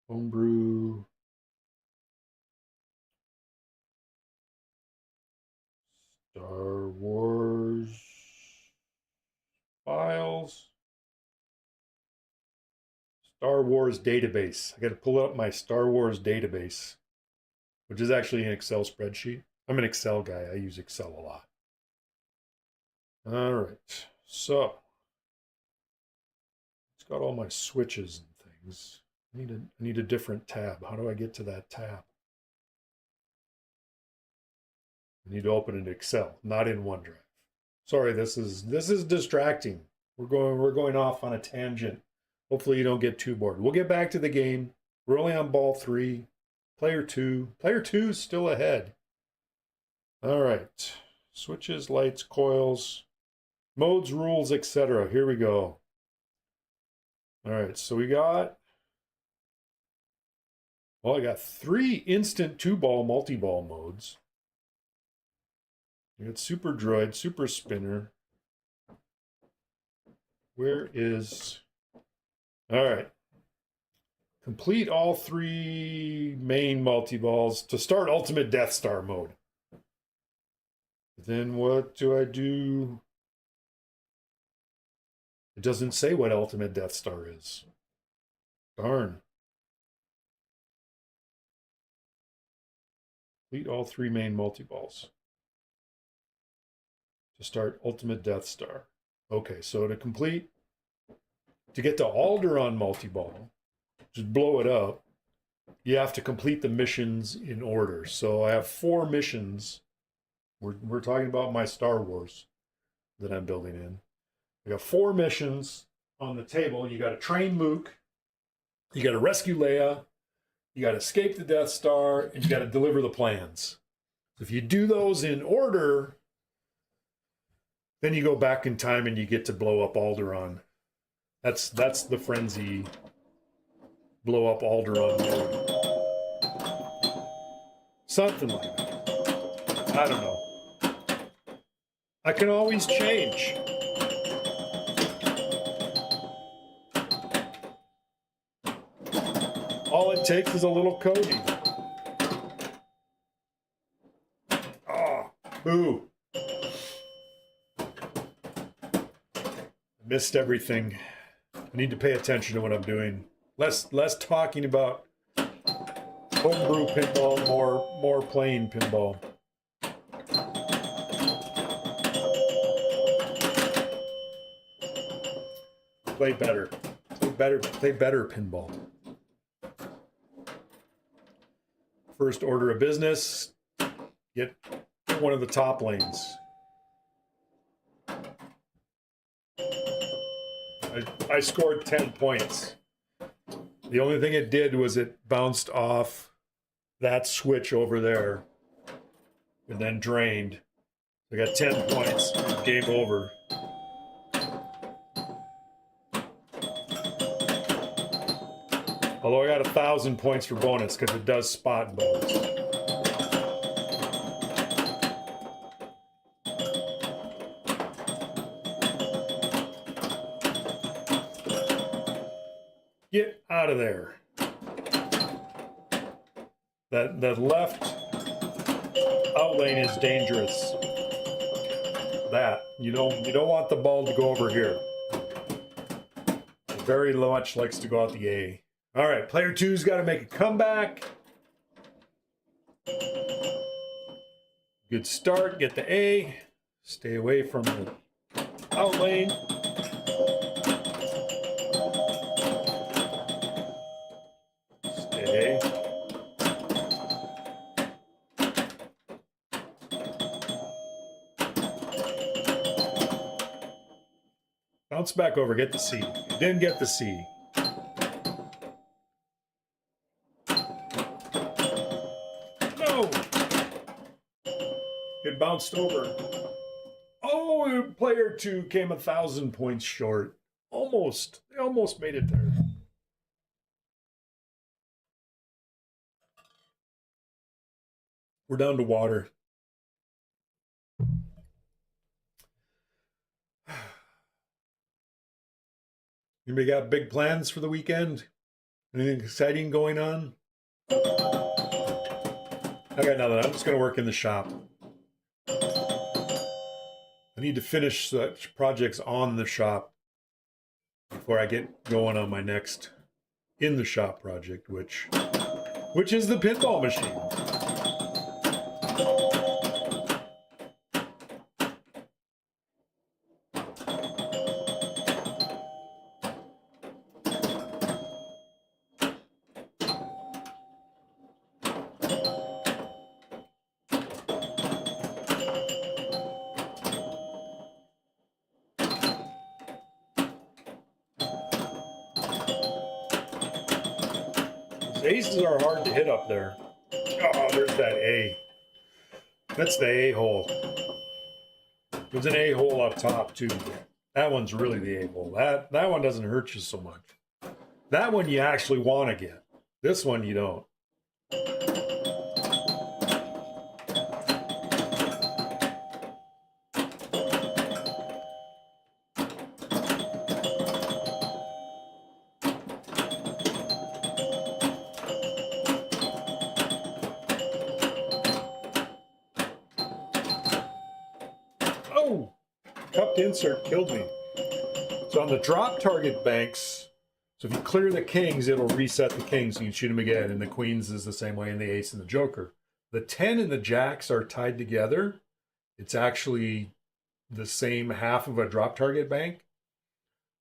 Homebrew, Star Wars files, Star Wars database. I got to pull up my Star Wars database, which is actually an Excel spreadsheet. I'm an Excel guy. I use Excel a lot. All right. So it's got all my switches and things. I need a different tab. How do I get to that tab? I need to open in Excel, not in OneDrive. Sorry, this is distracting. We're going off on a tangent. Hopefully you don't get too bored. We'll get back to the game. We're only on ball 3. Player 2. Player 2 is still ahead. All right. Switches, lights, coils, modes, rules, etc. Here we go. All right. So we got, well, I got 3 instant 2-ball multi-ball modes. We got Super Droid, Super Spinner. Where is, all right. Complete all 3 main multi-balls to start Ultimate Death Star mode. Then what do I do? It doesn't say what Ultimate Death Star is. Darn. Complete all 3 main multi-balls. To start Ultimate Death Star. Okay, so to get to Alderaan multi-ball, just blow it up, you have to complete the missions in order. So I have 4 missions. We're talking about my Star Wars that I'm building in. I got 4 missions on the table. You got to train Luke, you got to rescue Leia, you got to escape the Death Star, and you got to deliver the plans. If you do those in order, then you go back in time and you get to blow up Alderaan. That's the frenzy. Blow up Alderaan mode. Something like that. I don't know. I can always change. All it takes is a little coding. Oh, boo. Missed everything. I need to pay attention to what I'm doing. Less talking about homebrew pinball, more playing pinball. Play better. Play better pinball. First order of business, get one of the top lanes. I scored 10 points. The only thing it did was it bounced off that switch over there and then drained. I got 10 points. Game over. Although I got 1,000 points for bonus because it does spot bonus. Get out of there. That left out lane is dangerous. That you don't want the ball to go over here. It very much likes to go out the A. All right, player 2's got to make a comeback. Good start. Get the A. Stay away from the out lane. Stay. Bounce back over. Get the C. You didn't get the C. It bounced over. Oh, player 2 came 1,000 points short. Almost. They almost made it there. We're down to water. Anybody got big plans for the weekend? Anything exciting going on? I got nothing. I'm just going to work in the shop. I need to finish such projects on the shop before I get going on my next in the shop project, which is the pinball machine. Aces are hard to hit up there. Oh, there's that A. That's the A hole. There's an A hole up top too. That one's really the A hole. That one doesn't hurt you so much. That one you actually want to get. This one you don't. Oh, cupped insert killed me. So on the drop target banks, so if you clear the kings, it'll reset the kings. You can shoot them again, and the queens is the same way, and the ace and the joker. the 10 and the jacks are tied together. It's actually the same half of a drop target bank.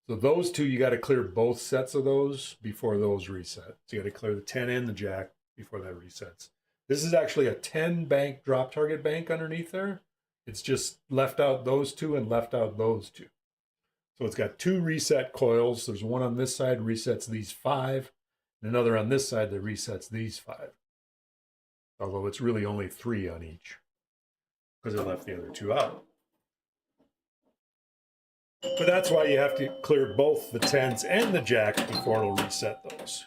So those two, you got to clear both sets of those before those reset. So you got to clear the 10 and the jack before that resets. This is actually a 10 bank drop target bank underneath there. It's just left out those two and left out those two. So it's got two reset coils. There's one on this side resets these 5, and another on this side that resets these 5. Although it's really only 3 on each because it left the other 2 out. But that's why you have to clear both the 10s and the jacks before it'll reset those.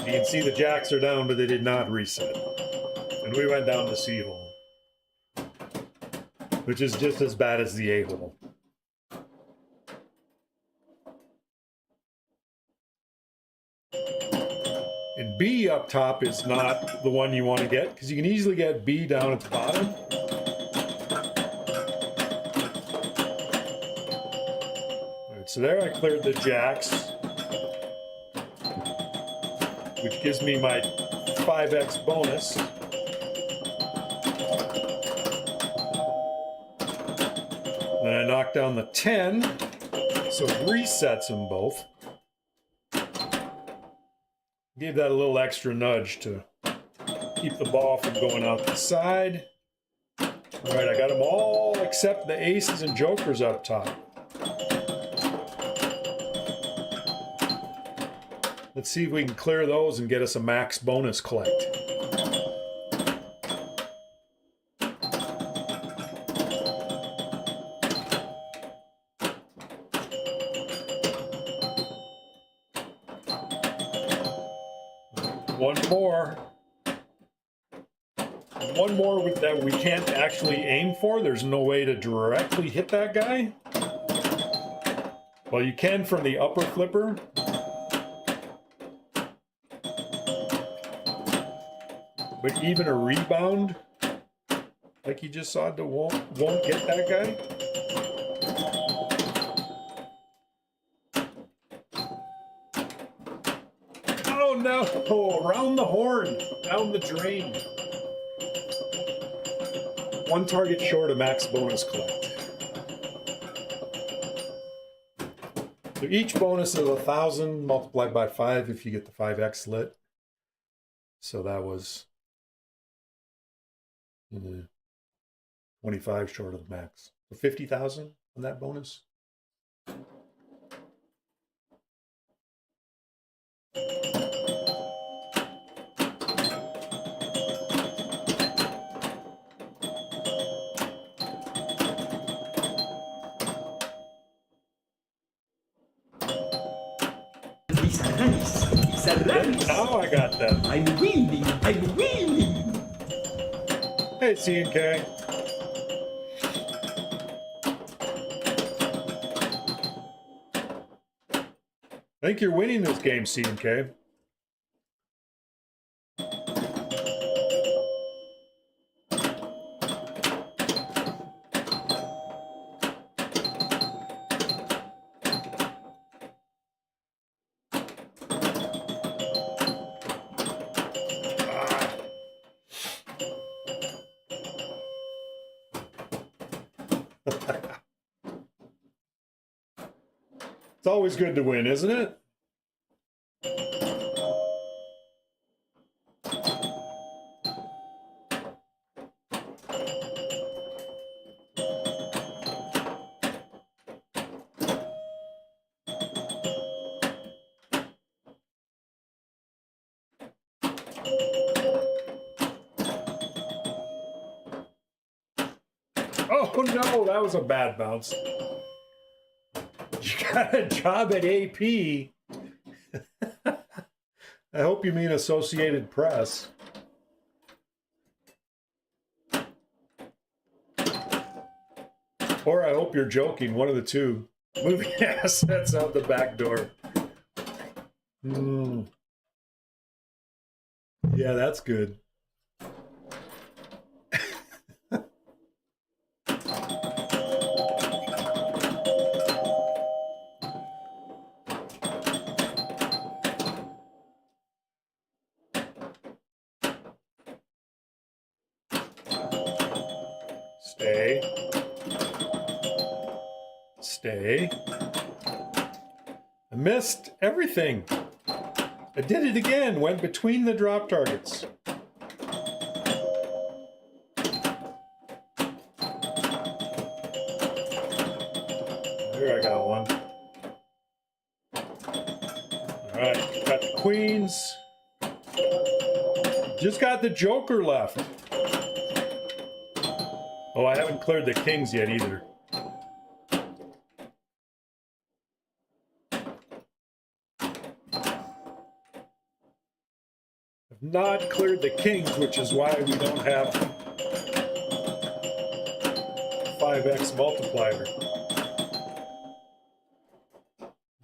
You can see the jacks are down, but they did not reset. And we went down the C hole, which is just as bad as the A hole. And B up top is not the one you want to get, because you can easily get B down at the bottom. So there I cleared the jacks, which gives me my 5x bonus. Then I knocked down the 10, so it resets them both. Gave that a little extra nudge to keep the ball from going out the side. All right, I got them all except the aces and jokers up top. Let's see if we can clear those and get us a max bonus collect. One more that we can't actually aim for. There's no way to directly hit that guy. Well, you can from the upper flipper. But even a rebound, like you just saw, won't get that guy. Oh no! Around the horn, down the drain. One target short of max bonus collect. So each bonus is 1,000 multiplied by 5 if you get the 5x lit. So that was 25 short of the max. So 50,000 on that bonus. Now I got them. I'm winning. I'm winning. Hey, C&K. I think you're winning this game, C&K. It's always good to win, isn't it? Oh no, that was a bad bounce. You got a job at AP. I hope you mean Associated Press. Or I hope you're joking, one of the two. Moving assets out the back door. Yeah, that's good. Stay. Stay. I missed everything. I did it again. Went between the drop targets. There, I got one. All right, got the queens. Just got the joker left. Oh, I haven't cleared the kings yet either. I've not cleared the kings, which is why we don't have 5x multiplier.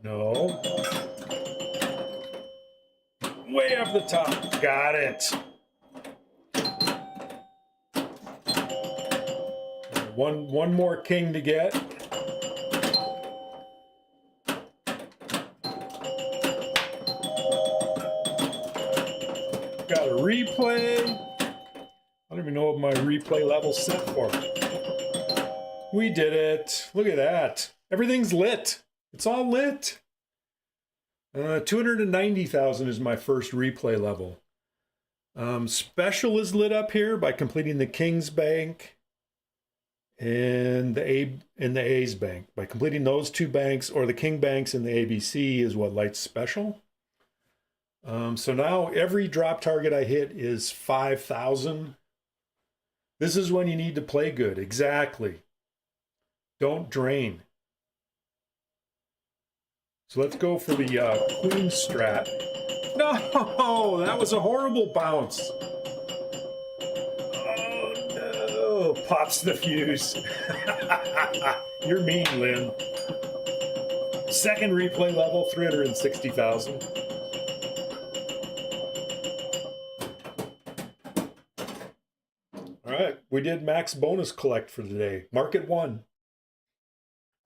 No. Way up the top. Got it. One more king to get. Got a replay. I don't even know what my replay level's set for. We did it. Look at that. Everything's lit. It's all lit. 290,000 is my first replay level. Special is lit up here by completing the King's Bank and the A's Bank. By completing those two banks, or the King Banks and the ABC, is what lights special. So now every drop target I hit is 5,000. This is when you need to play good. Exactly. Don't drain. So let's go for the queen strat. No, that was a horrible bounce. Oh no, pops the fuse. You're mean, Lynn. Second replay level, 360,000. All right, we did max bonus collect for today. Market 1.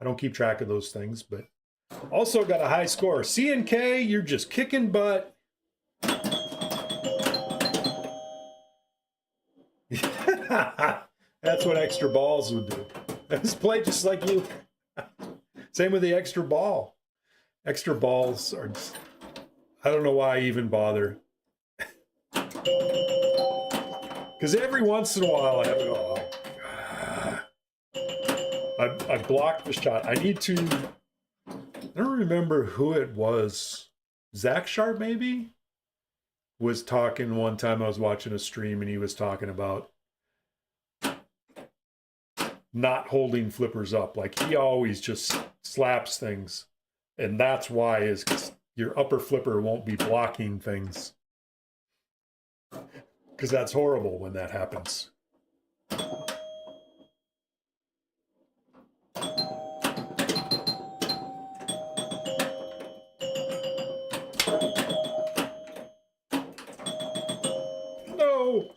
I don't keep track of those things, but also got a high score. C&K, you're just kicking butt. That's what extra balls would do. Let's play just like you. Same with the extra ball. Extra balls are just, I don't know why I even bother. Because every once in a while I have to go, I blocked the shot. I need to, I don't remember who it was. Zach Sharp, maybe? Was talking one time. I was watching a stream and he was talking about not holding flippers up. Like, he always just slaps things. And that's why, is 'cause your upper flipper won't be blocking things. Because that's horrible when that happens. No!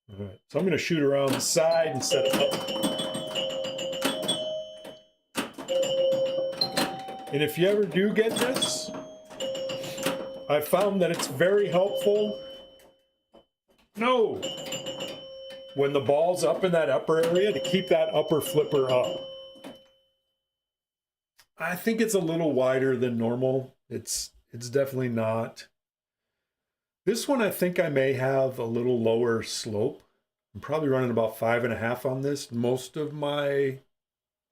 All right, so I'm going to shoot around the side and set it up. And if you ever do get this, I found that it's very helpful. No! When the ball's up in that upper area, to keep that upper flipper up. I think it's a little wider than normal. It's definitely not. This one, I think I may have a little lower slope. I'm probably running about 5.5 on this. Most of my,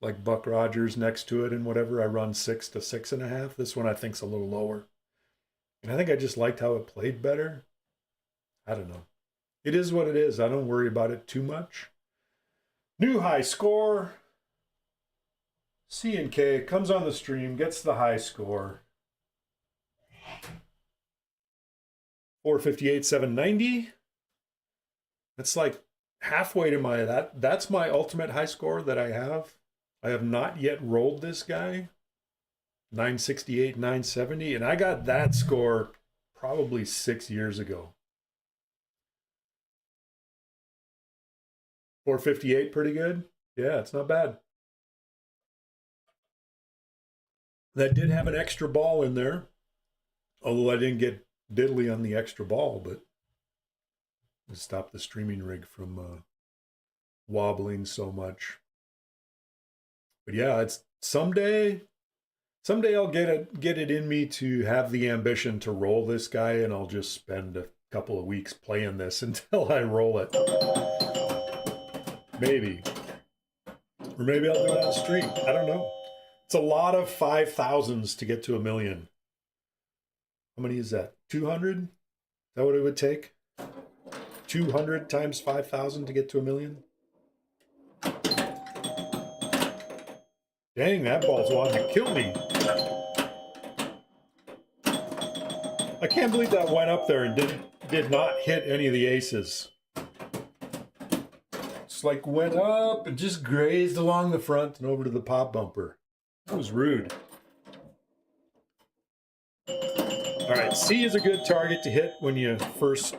like Buck Rogers next to it and whatever, I run 6 to 6.5. This one I think's a little lower. And I think I just liked how it played better. I don't know. It is what it is. I don't worry about it too much. New high score. C&K comes on the stream, gets the high score. 458, 790. That's like halfway to my, that's my ultimate high score that I have. I have not yet rolled this guy. 968, 970, and I got that score probably 6 years ago. 458, pretty good. Yeah, it's not bad. That did have an extra ball in there, although I didn't get diddly on the extra ball, but to stop the streaming rig from wobbling so much. But yeah, it's someday I'll get it in me to have the ambition to roll this guy, and I'll just spend a couple of weeks playing this until I roll it. Maybe. Or maybe I'll do it on stream. I don't know. It's a lot of 5,000s to get to 1,000,000. How many is that? 200? Is that what it would take? 200 times 5,000 to get to 1,000,000? Dang, that ball's wanting to kill me. I can't believe that went up there and did not hit any of the aces. It's like went up and just grazed along the front and over to the pop bumper. That was rude. All right, C is a good target to hit when you first,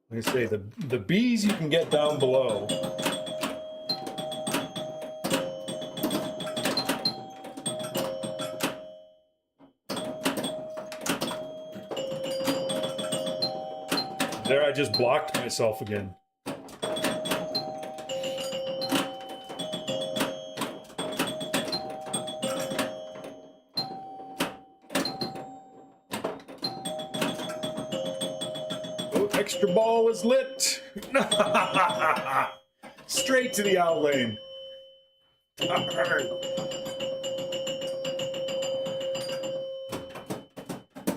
like I say, the B's you can get down below. There, I just blocked myself again. Oh, extra ball is lit. Straight to the out lane.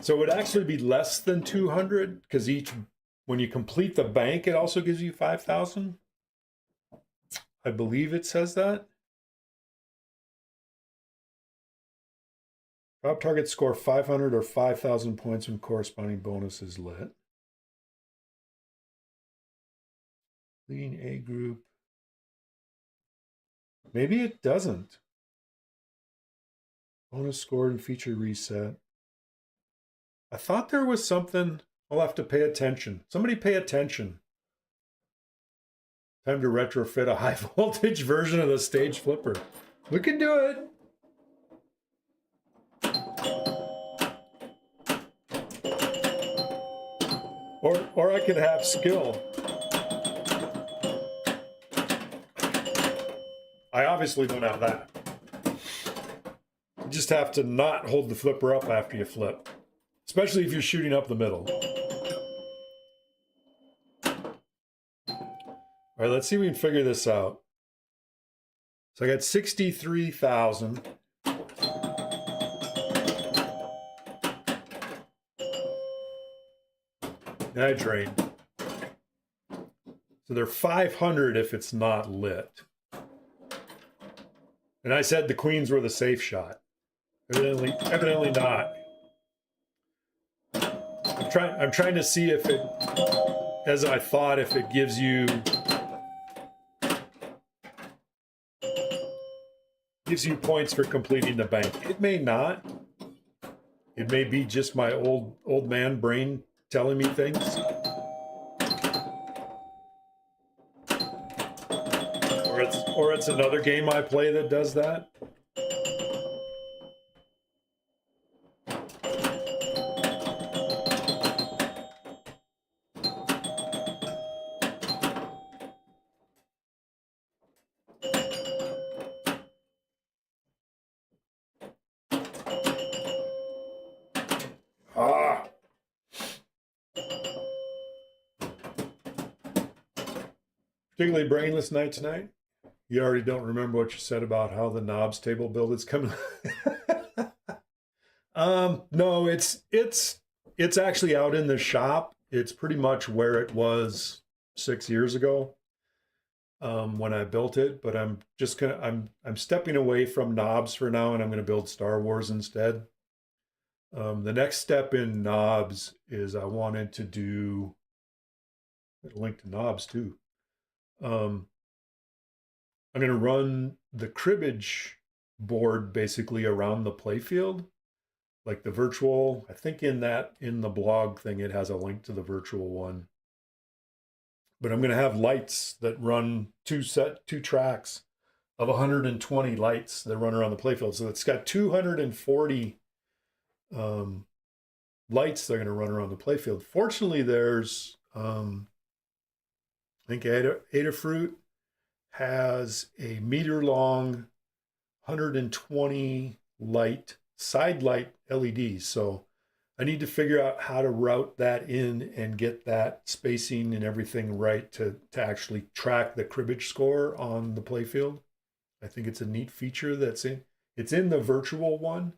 So it would actually be less than 200 because when you complete the bank, it also gives you 5,000. I believe it says that. Top target score 500 or 5,000 points when corresponding bonus is lit. Leading A group. Maybe it doesn't. Bonus scored and feature reset. I thought there was something. I'll have to pay attention. Somebody pay attention. Time to retrofit a high voltage version of the stage flipper. We can do it. Or I could have skill. I obviously don't have that. You just have to not hold the flipper up after you flip. Especially if you're shooting up the middle. All right, let's see if we can figure this out. So I got 63,000. I drained. So they're 500 if it's not lit. And I said the queens were the safe shot. Evidently not. I'm trying to see if it, as I thought, if it gives you points for completing the bank. It may not. It may be just my old man brain telling me things. Or it's another game I play that does that. Particularly brainless night tonight. You already don't remember what you said about how the knobs table build is coming. No, it's actually out in the shop. It's pretty much where it was 6 years ago when I built it. But I'm stepping away from knobs for now, and I'm gonna build Star Wars instead. The next step in knobs is I wanted to do a link to knobs too. I'm going to run the cribbage board basically around the playfield, like the virtual. I think in the blog thing, it has a link to the virtual one. But I'm going to have lights that run two tracks of 120 lights that run around the playfield. So it's got 240 lights that are going to run around the playfield. Fortunately, there's I think Adafruit has a meter long 120 light side light LEDs. So I need to figure out how to route that in and get that spacing and everything right to actually track the cribbage score on the playfield. I think it's a neat feature it's in the virtual one.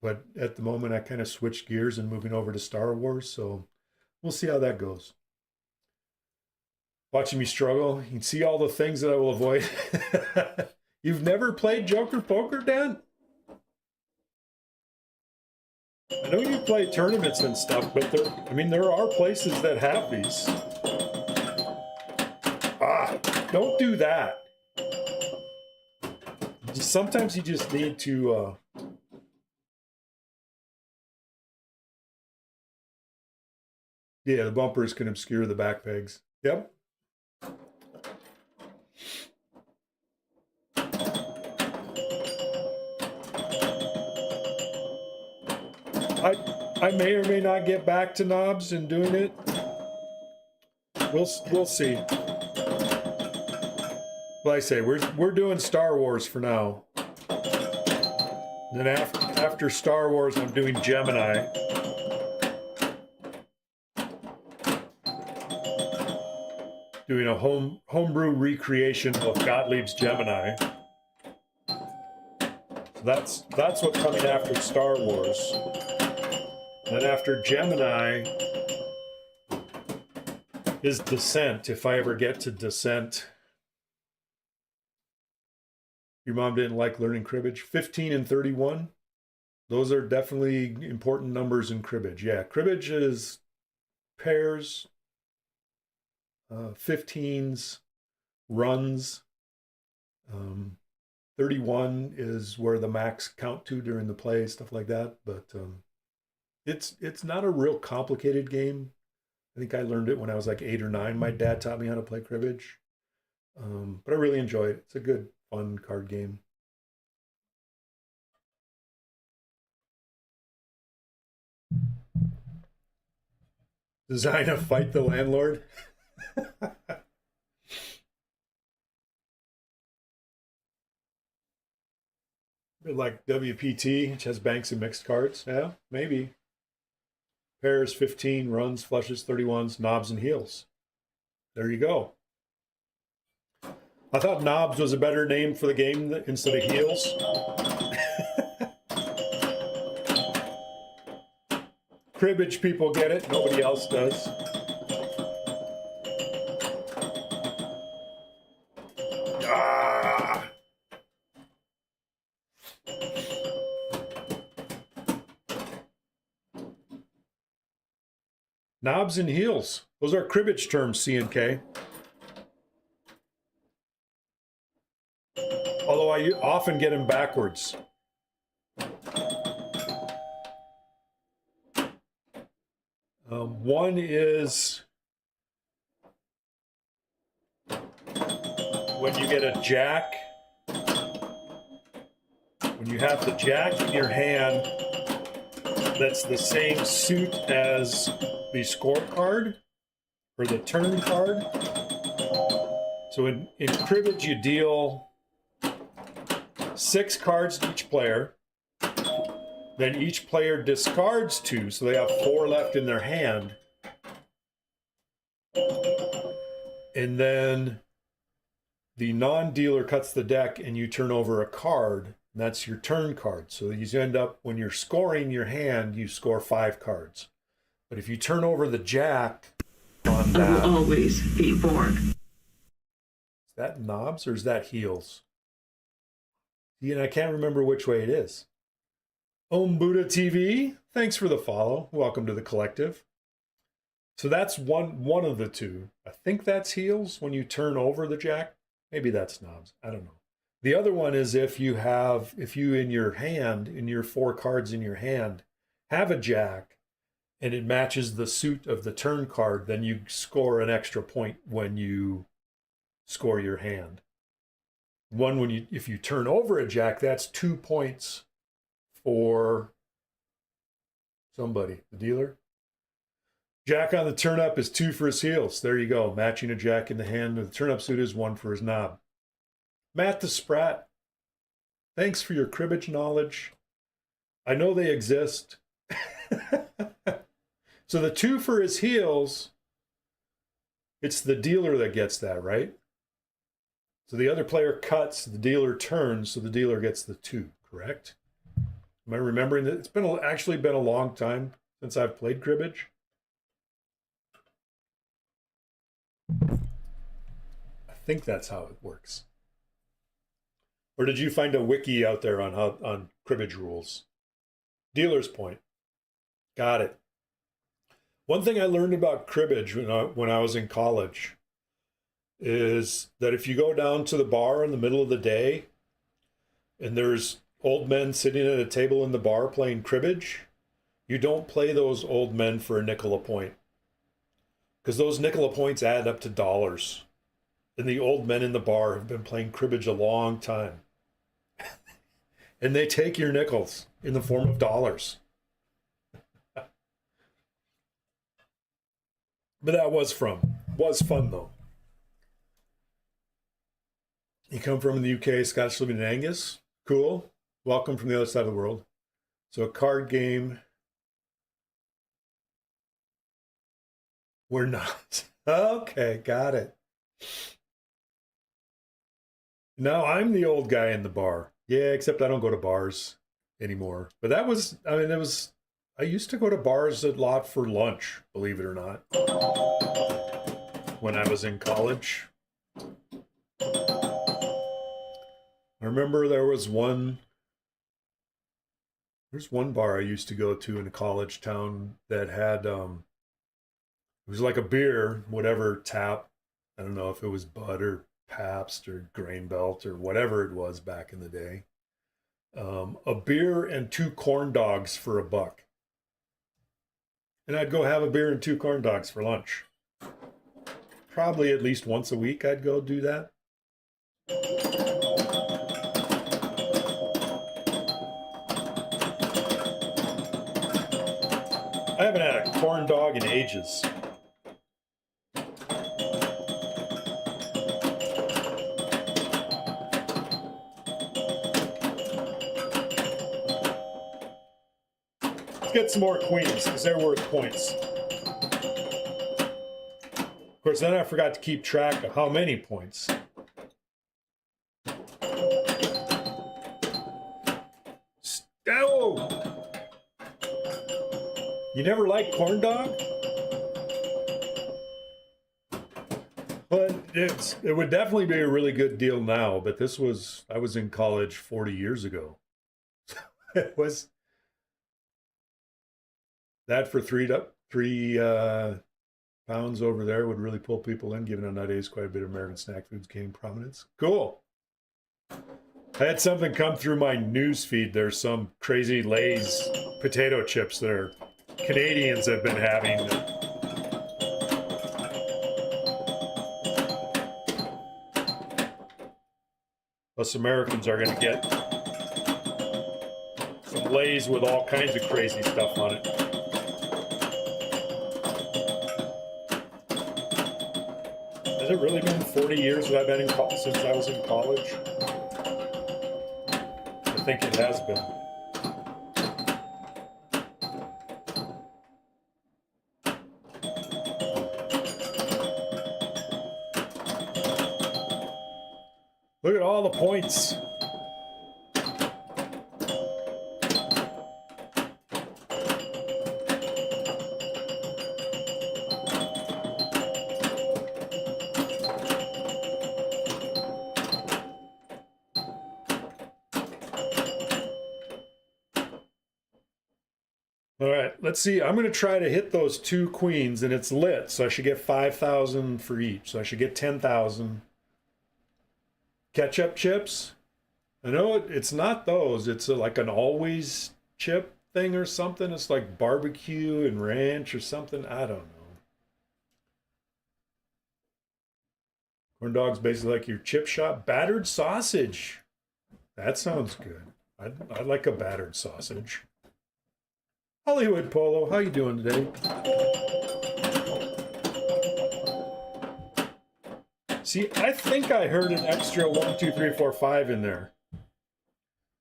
But at the moment I kind of switched gears and moving over to Star Wars. So we'll see how that goes. Watching me struggle, you can see all the things that I will avoid. You've never played Joker Poker, Dan? I know you play tournaments and stuff, but there are places that have these. Don't do that. Sometimes you just need to yeah, the bumpers can obscure the back pegs. Yep. I may or may not get back to knobs and doing it. We'll see. Like I say, we're doing Star Wars for now. Then after Star Wars, I'm doing Gemini. Doing a homebrew recreation of Gottlieb's Gemini. So that's what's coming after Star Wars. Then after Gemini is Descent, if I ever get to Descent. Your mom didn't like learning cribbage. 15 and 31. Those are definitely important numbers in cribbage. Yeah, cribbage is pairs, 15s, runs. 31 is where the max count to during the play, stuff like that. But it's not a real complicated game. I think I learned it when I was like 8 or 9. My dad taught me how to play cribbage. But I really enjoy it. It's a good, fun card game. Design a Fight the Landlord. Like WPT, which has banks and mixed cards. Yeah, maybe. Pairs, 15, runs, flushes, 31s, knobs, and heels. There you go. I thought knobs was a better name for the game instead of heels. Cribbage people get it, nobody else does. Knobs and heels. Those are cribbage terms, C and K. Although I often get them backwards. One is when you get a jack. When you have the jack in your hand, that's the same suit as the scorecard or the turn card. So in cribbage, you deal 6 cards to each player. Then each player discards 2, so they have 4 left in their hand. And then the non-dealer cuts the deck and you turn over a card. And that's your turn card. So you end up, when you're scoring your hand, you score 5 cards. But if you turn over the jack on that... I will always be Borg. Is that knobs or is that heels? And I can't remember which way it is. Om Buddha TV, thanks for the follow. Welcome to the collective. So that's one of the two. I think that's heels when you turn over the jack. Maybe that's knobs. I don't know. The other one is if you in your hand, in your 4 cards in your hand, have a jack and it matches the suit of the turn card, then you score an extra point when you score your hand. If you turn over a jack, that's 2 points for somebody, the dealer. Jack on the turn-up is 2 for his heels. There you go. Matching a jack in the hand of the turn-up suit is 1 for his knob. Matt the Sprat, thanks for your cribbage knowledge. I know they exist. So the 2 for his heels, it's the dealer that gets that, right? So the other player cuts, the dealer turns, so the dealer gets the 2, correct? Am I remembering that? It's actually been a long time since I've played cribbage. I think that's how it works. Or did you find a wiki out there on cribbage rules? Dealer's point. Got it. One thing I learned about cribbage when I was in college is that if you go down to the bar in the middle of the day and there's old men sitting at a table in the bar playing cribbage, you don't play those old men for a nickel a point. Because those nickel a points add up to dollars. And the old men in the bar have been playing cribbage a long time. And they take your nickels in the form of dollars. But that was fun though. You come from the UK, Scottish living in Angus. Cool. Welcome from the other side of the world. So a card game. We're not. Okay, got it. Now I'm the old guy in the bar. Yeah, except I don't go to bars anymore. But that was, I used to go to bars a lot for lunch, believe it or not, when I was in college. I remember there's one bar I used to go to in a college town that had, it was like a beer, whatever tap. I don't know if it was Bud or Pabst or Grain Belt or whatever it was back in the day. A beer and 2 corn dogs for $1. And I'd go have a beer and 2 corn dogs for lunch. Probably at least once a week I'd go do that. I haven't had a corn dog in ages. Let's get some more queens, because they're worth points. Of course, then I forgot to keep track of how many points. Oh! You never liked corn dog? But it would definitely be a really good deal now, but I was in college 40 years ago. It was that for three pounds over there would really pull people in, given nowadays quite a bit of American snack foods gaining prominence. Cool. I had something come through my news feed. There's some crazy Lay's potato chips that Canadians have been having. Us Americans are going to get some Lay's with all kinds of crazy stuff on it. Has it really been 40 years that I've been in college since I was in college? I think it has been. Look at all the points. All right, let's see. I'm going to try to hit those 2 queens, and it's lit, so I should get 5,000 for each. So I should get 10,000. Ketchup chips? I know it's not those. It's like an always chip thing or something. It's like barbecue and ranch or something. I don't know. Corn dog's basically like your chip shop. Battered sausage. That sounds good. I'd like a battered sausage. Hollywood Polo, how you doing today? See, I think I heard an extra 1, 2, 3, 4, 5 in there.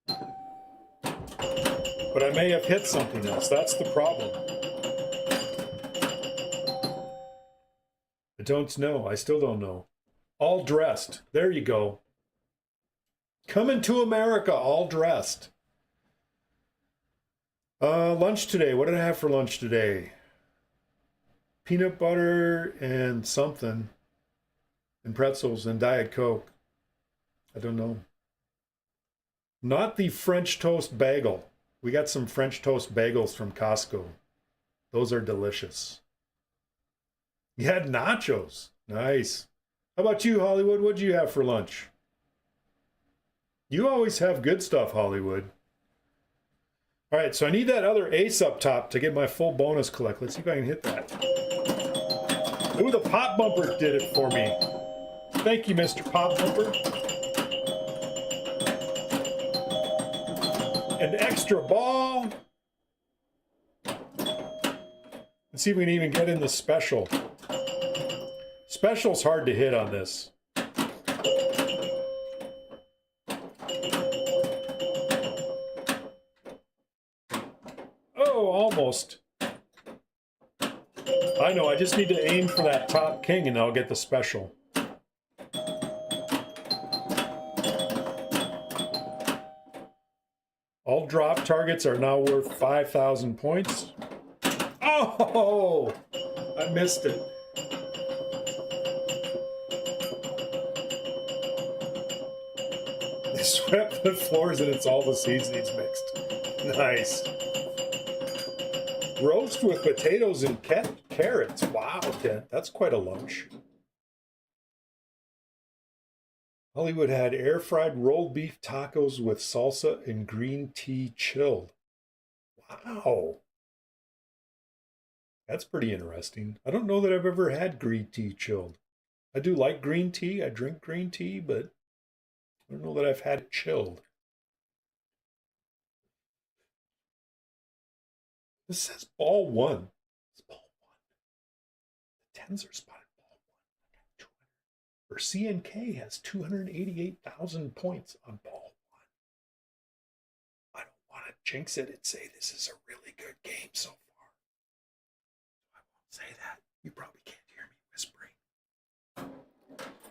But I may have hit something else. That's the problem. I don't know. I still don't know. All dressed. There you go. Coming to America, all dressed. Lunch today. What did I have for lunch today? Peanut butter and something. And pretzels and Diet Coke. I don't know. Not the French toast bagel. We got some French toast bagels from Costco. Those are delicious. You had nachos. Nice. How about you, Hollywood? What'd you have for lunch? You always have good stuff, Hollywood. All right, so I need that other ace up top to get my full bonus collect. Let's see if I can hit that. Ooh, the pop bumper did it for me. Thank you, Mr. Pop Bumper. An extra ball. Let's see if we can even get in the special. Special's hard to hit on this. Oh, almost. I know, I just need to aim for that top king and I'll get the special. All drop targets are now worth 5,000 points. Oh, I missed it. They swept the floors and it's all the seasonings mixed. Nice. Roast with potatoes and carrots. Wow, that's quite a lunch. Hollywood had air-fried rolled beef tacos with salsa and green tea chilled. Wow. That's pretty interesting. I don't know that I've ever had green tea chilled. I do like green tea. I drink green tea, but I don't know that I've had it chilled. This says ball 1. It's ball 1. The tens are spotted ball 1. Or CNK has 288,000 points on ball 1. I don't want to jinx it and say this is a really good game so far. I won't say that. You probably can't hear me whispering.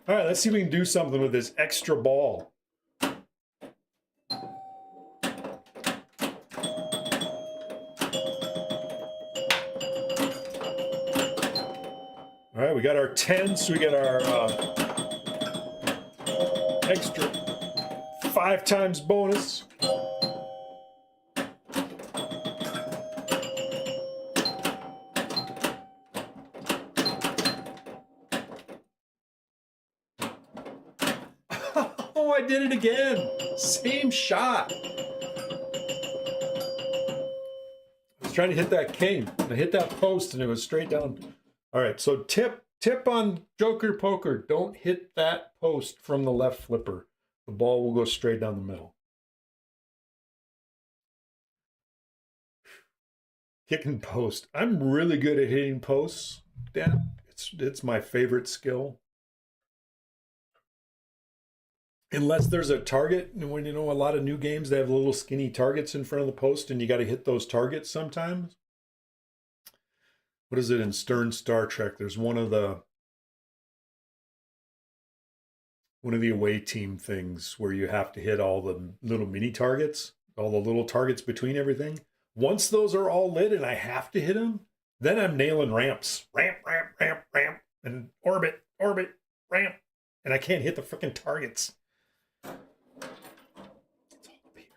All right, let's see if we can do something with this extra ball. All right, we got our 10s, we got our extra 5 times bonus. Oh, I did it again. Same shot. I was trying to hit that king. I hit that post and it was straight down. All right, so tip on Joker Poker. Don't hit that post from the left flipper. The ball will go straight down the middle. Kicking post. I'm really good at hitting posts, Dan. It's my favorite skill. Unless there's a target, and when you know a lot of new games, they have little skinny targets in front of the post, and you got to hit those targets sometimes. What is it in Stern Star Trek? There's one of the away team things where you have to hit all the little mini targets, all the little targets between everything. Once those are all lit and I have to hit them, then I'm nailing ramps. Ramp, ramp, ramp, ramp, and orbit, orbit, ramp. And I can't hit the freaking targets. It's all up here.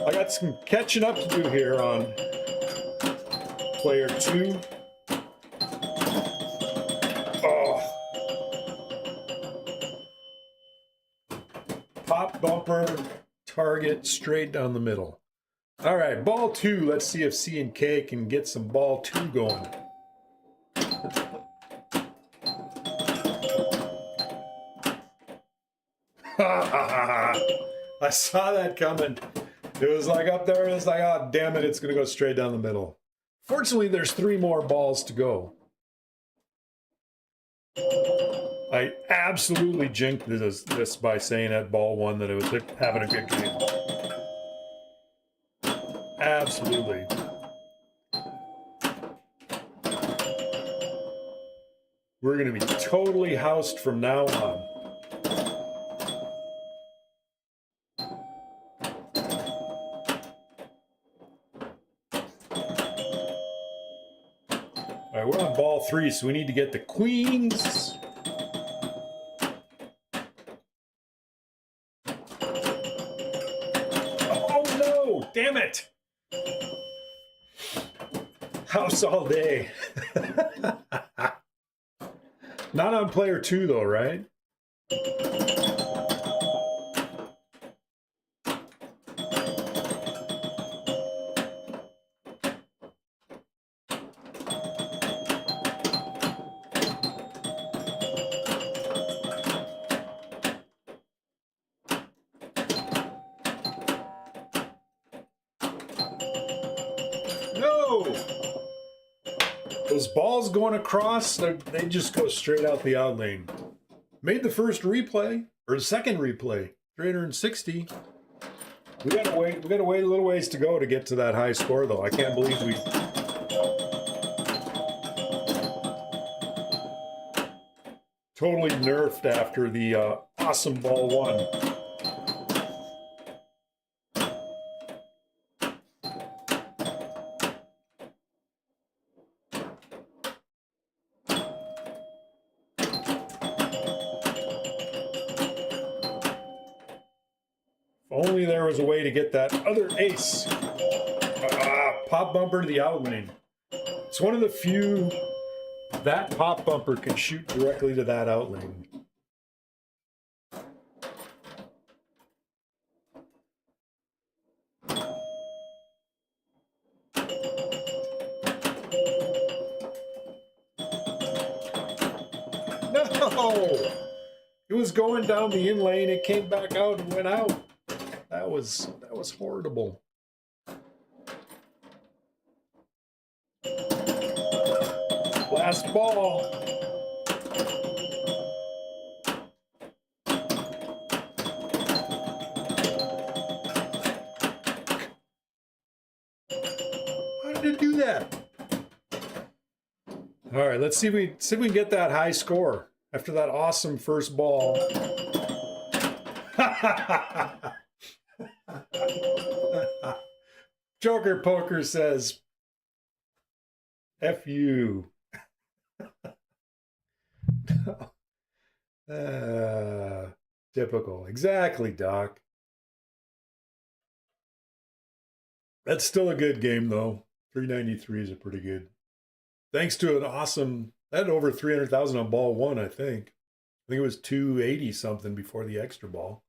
I got some catching up to do here on player 2. Oh. Pop bumper, target straight down the middle. All right, ball 2. Let's see if C and K can get some ball 2 going. I saw that coming. It was like up there, and it's like, oh, damn it, it's going to go straight down the middle. Fortunately, there's 3 more balls to go. I absolutely jinxed this by saying at ball one that it was having a good game. Absolutely. We're going to be totally housed from now on. All right, we're on ball three, so we need to get the queens. Oh no! Damn it! House all day. Not on player two, though, right? No! Those balls going across, they just go straight out the out lane. Made the first replay, or the second replay, 360. We gotta wait a little ways to go to get to that high score, though. I can't believe we totally nerfed after the awesome ball one. Only there was a way to get that other ace. Pop bumper to the out lane. It's one of the few that pop bumper can shoot directly to that out lane. No! It was going down the in lane, it came back out and went out. That was horrible. Last ball. How did it do that? All right, let's see if we can get that high score after that awesome first ball. Joker Poker says, F you. Typical. Exactly, Doc. That's still a good game, though. 393 is a pretty good. Thanks to an awesome, that had over 300,000 on ball one, I think. I think it was 280 something before the extra ball.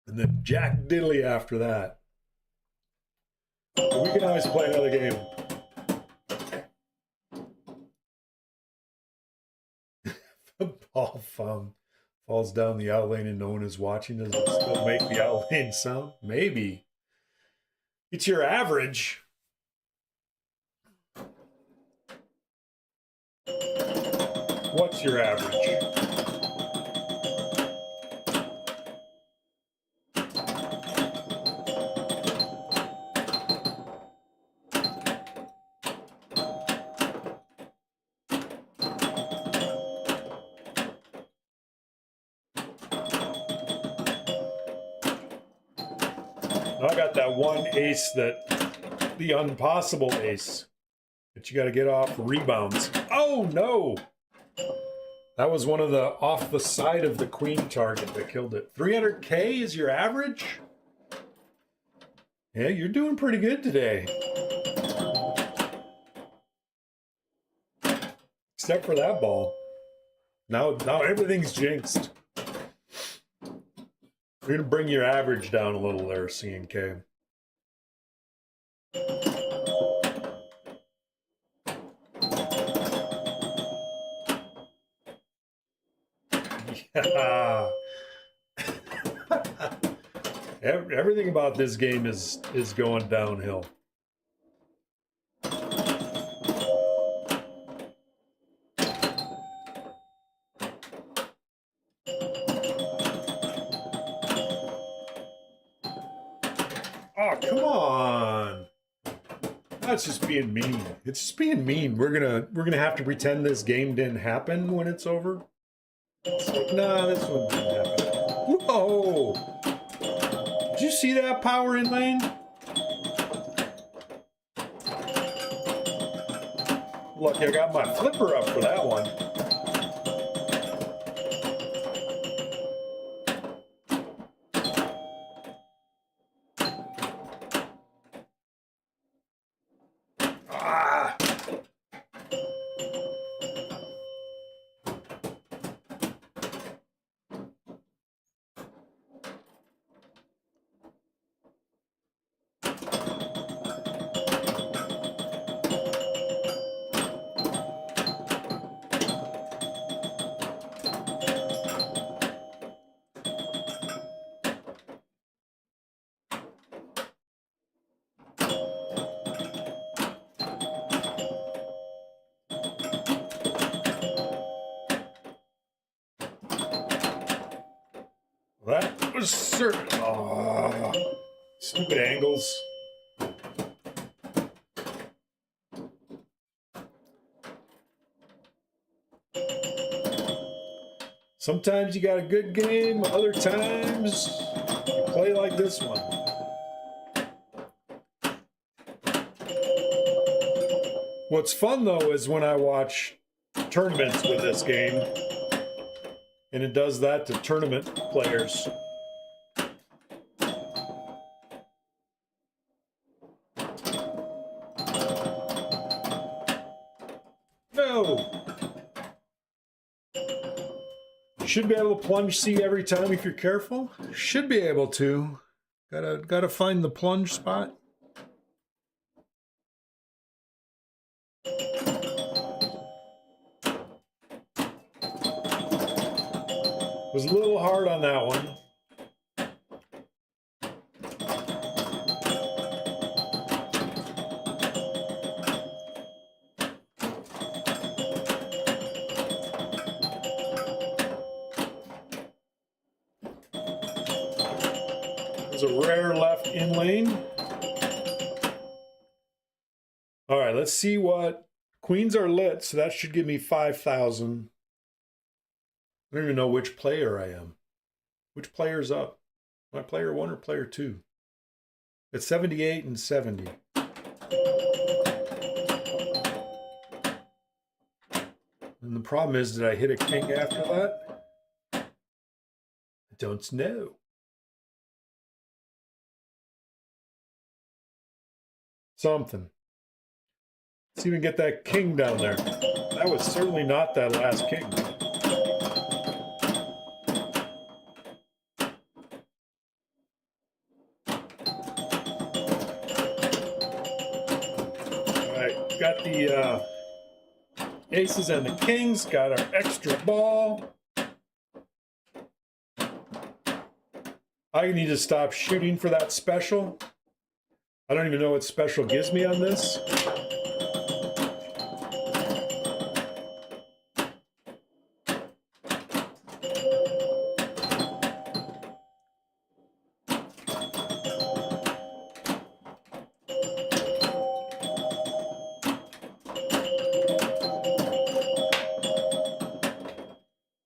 And then Jack Diddley after that. But we can always play another game. The ball falls down the out lane and no one is watching. Does it still make the out lane sound? Maybe. It's your average. What's your average? I got that one ace, the impossible ace that you got to get off rebounds. Oh no! That was one of the off the side of the queen target that killed it. 300K is your average? Yeah, you're doing pretty good today. Except for that ball. Now everything's jinxed. We're going to bring your average down a little there, C&K. Yeah. Everything about this game is going downhill. Oh, come on. That's just being mean. It's just being mean. We're gonna have to pretend this game didn't happen when it's over. It's like, nah, this one didn't happen. Whoa! Did you see that power in lane? Lucky I got my flipper up for that one. Ah! That was certain. Oh, stupid angles. Sometimes you got a good game, other times you play like this one. What's fun though is when I watch tournaments with this game, and it does that to tournament players. No! You should be able to plunge C every time if you're careful. Should be able to. Gotta find the plunge spot. Was a little hard on that one. There's a rare left in lane. All right, let's see what queens are lit, so that should give me 5,000. I don't even know which player I am. Which player's up? Am I player 1 or player 2? It's 78 and 70. And the problem is, did I hit a king after that? I don't know. Something. Let's even get that king down there. That was certainly not that last king. Got the aces and the kings, got our extra ball. I need to stop shooting for that special. I don't even know what special gives me on this.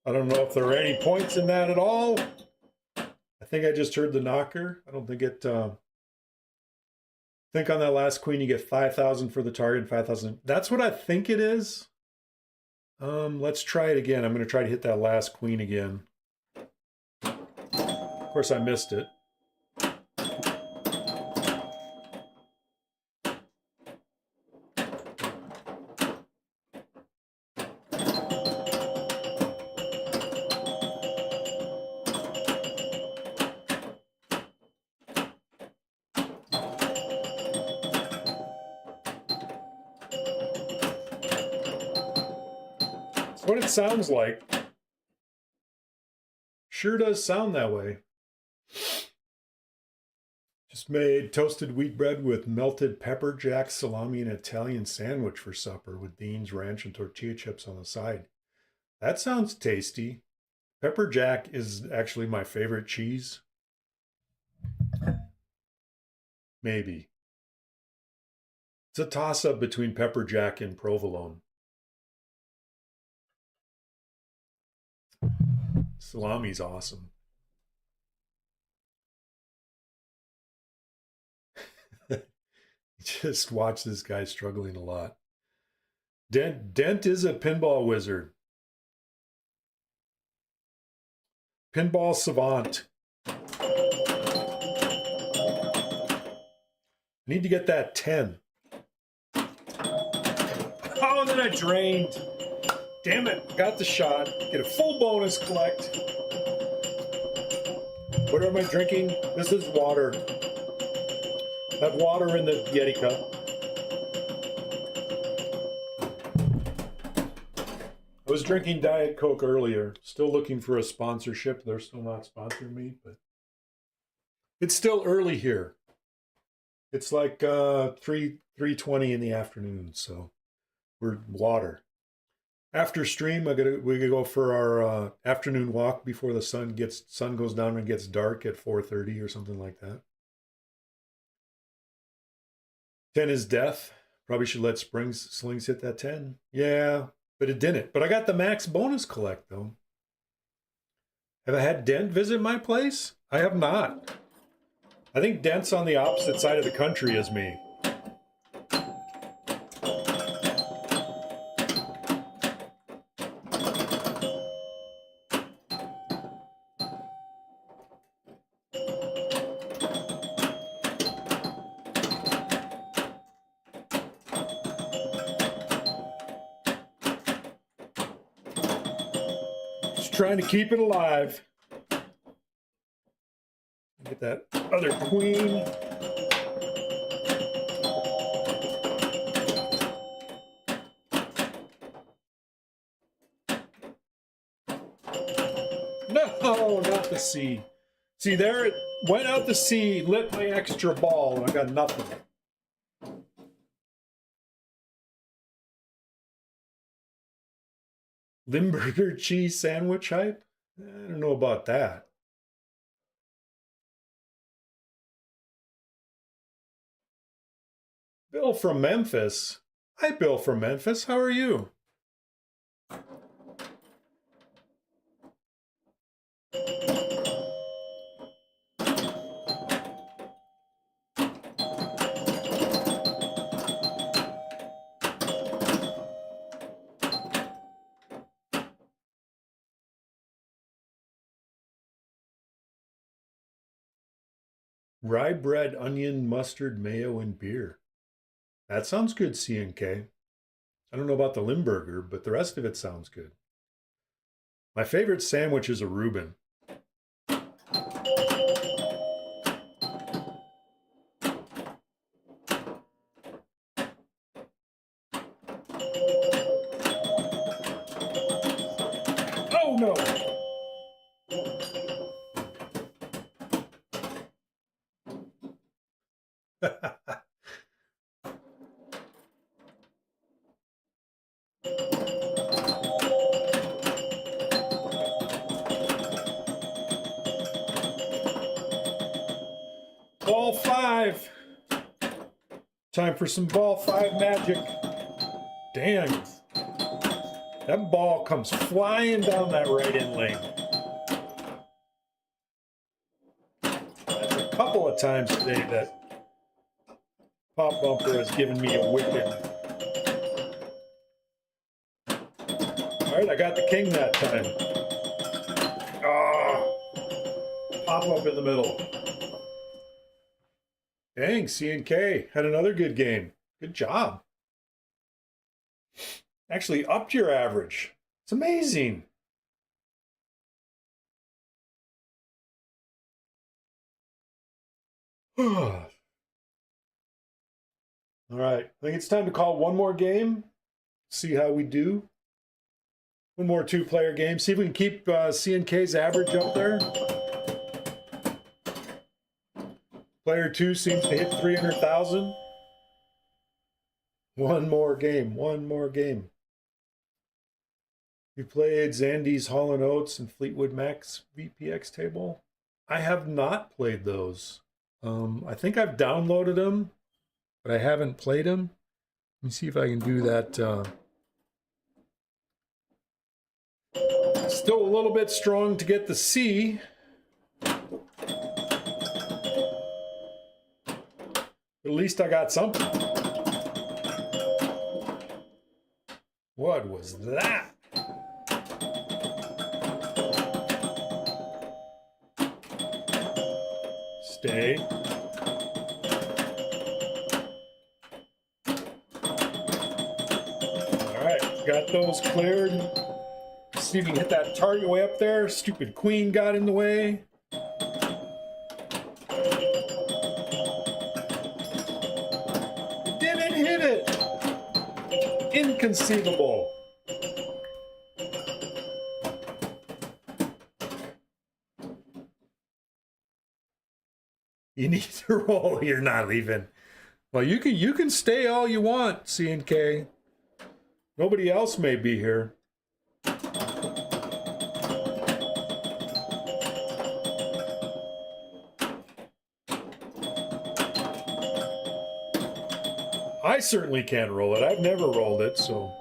I don't know if there are any points in that at all. I think I just heard the knocker. I don't think it... I think on that last queen you get 5,000 for the target, 5,000. That's what I think it is. Let's try it again. I'm going to try to hit that last queen again. Of course, I missed it. What it sounds like. Sure does sound that way. Just made toasted wheat bread with melted pepper jack, salami, and Italian sandwich for supper with beans, ranch, and tortilla chips on the side. That sounds tasty. Pepper jack is actually my favorite cheese. maybe. It's a toss-up between Pepper Jack and Provolone. Salami's awesome. Just watch this guy struggling a lot. Dent is a pinball wizard. Pinball savant. Need to get that 10. Oh, and then I drained. Damn it. Got the shot. Get a full bonus collect. What am I drinking? This is water. I have water in the Yeti cup. I was drinking Diet Coke earlier. Still looking for a sponsorship. They're still not sponsoring me, but it's still early here. It's like 3:20 in the afternoon, so we're water. After stream, we gotta go for our afternoon walk before the sun goes down and gets dark at 4:30 or something like that. 10 is death. Probably should let Slings hit that 10. Yeah, but it didn't. But I got the max bonus collect, though. Have I had Dent visit my place? I have not. I think Dent's on the opposite side of the country as me. Trying to keep it alive. Get that other queen. No, not the C. See, there it went out the C, lit my extra ball, and I got nothing. Limburger cheese sandwich hype? I don't know about that. Bill from Memphis. Hi, Bill from Memphis. How are you? Rye bread, onion, mustard, mayo, and beer. That sounds good, C&K. I don't know about the Limburger, but the rest of it sounds good. My favorite sandwich is a Reuben. Oh no! Ball 5. Time for some ball 5 magic. Damn. That ball comes flying down that right in lane. That's a couple of times today that Pop Bumper has given me a whipping. All right, I got the king that time. Ah, pop up in the middle. Dang, C&K had another good game. Good job. Actually upped your average. It's amazing. All right, I think it's time to call one more game. See how we do. One more 2-player game. See if we can keep C&K's average up there. Player 2 seems to hit 300,000. One more game. One more game. You played Zandy's Hall & Oates and Fleetwood Mac's VPX table? I have not played those. I think I've downloaded them, but I haven't played them. Let me see if I can do that. Still a little bit strong to get the C. At least I got something. What was that? Stay. All right, got those cleared. See if we can hit that target way up there. Stupid queen got in the way. Didn't hit it. Inconceivable. You need to roll. You're not leaving. Well, you can stay all you want, C&K. Nobody else may be here. I certainly can't roll it. I've never rolled it, so.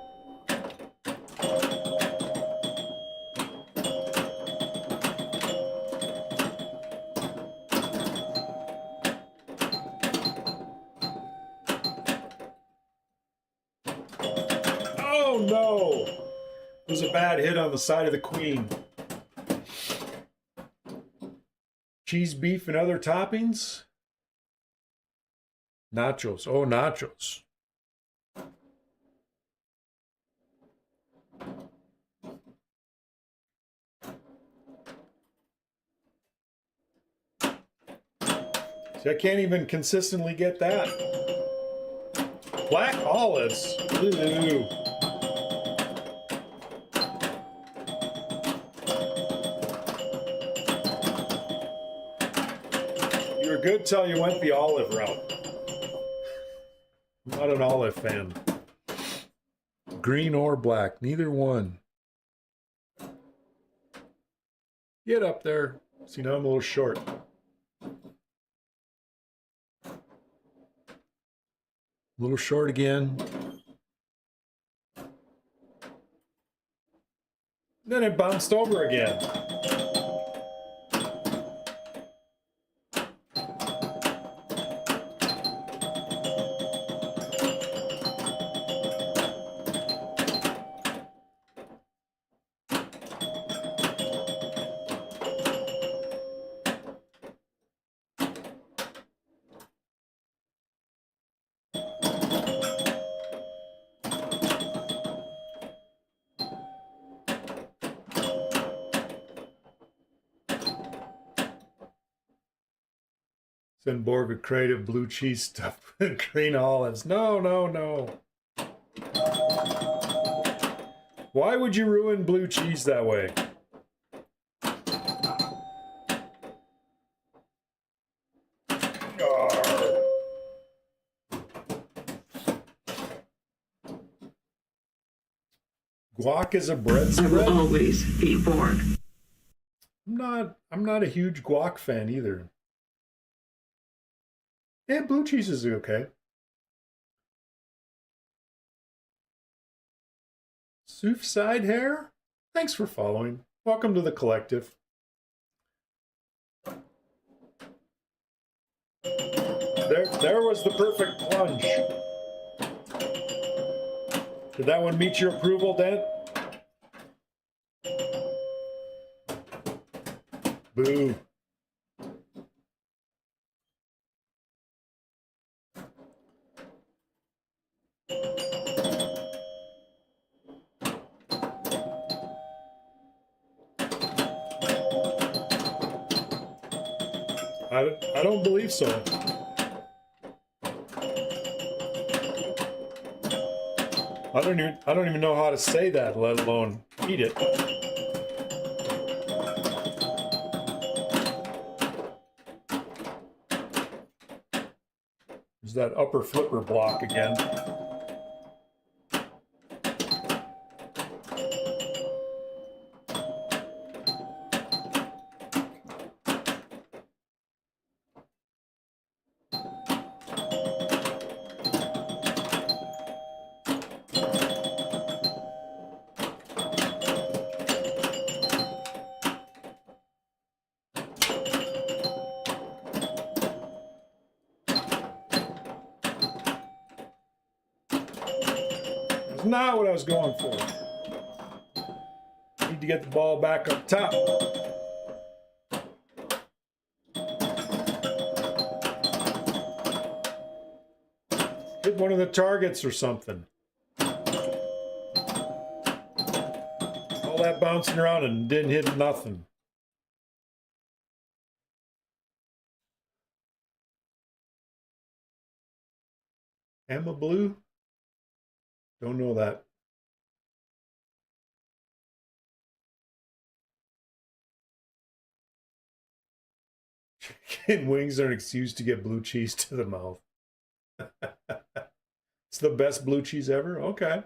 Oh no! It was a bad hit on the side of the queen. Cheese, beef, and other toppings? Nachos. Oh, nachos. See, I can't even consistently get that. Black olives. Ooh. You were good till you went the olive route. I'm not an olive fan. Green or black, neither one. Get up there. See, now I'm a little short. A little short again. Then it bounced over again. Send Borg a crate of blue cheese stuffed with green olives. No, no, no. Why would you ruin blue cheese that way? Guac is a bread spread? I will always be Borg. I'm not a huge guac fan either. Yeah, blue cheese is okay. Soof side hair? Thanks for following. Welcome to the collective. There was the perfect plunge. Did that one meet your approval, Dan? Boo. I don't believe so. I don't even know how to say that, let alone eat it. There's that upper flipper block again. That's not what I was going for. Need to get the ball back up top. Hit one of the targets or something. All that bouncing around and didn't hit nothing. Emma Blue? Don't know that. Chicken wings are an excuse to get blue cheese to the mouth. It's the best blue cheese ever? Okay.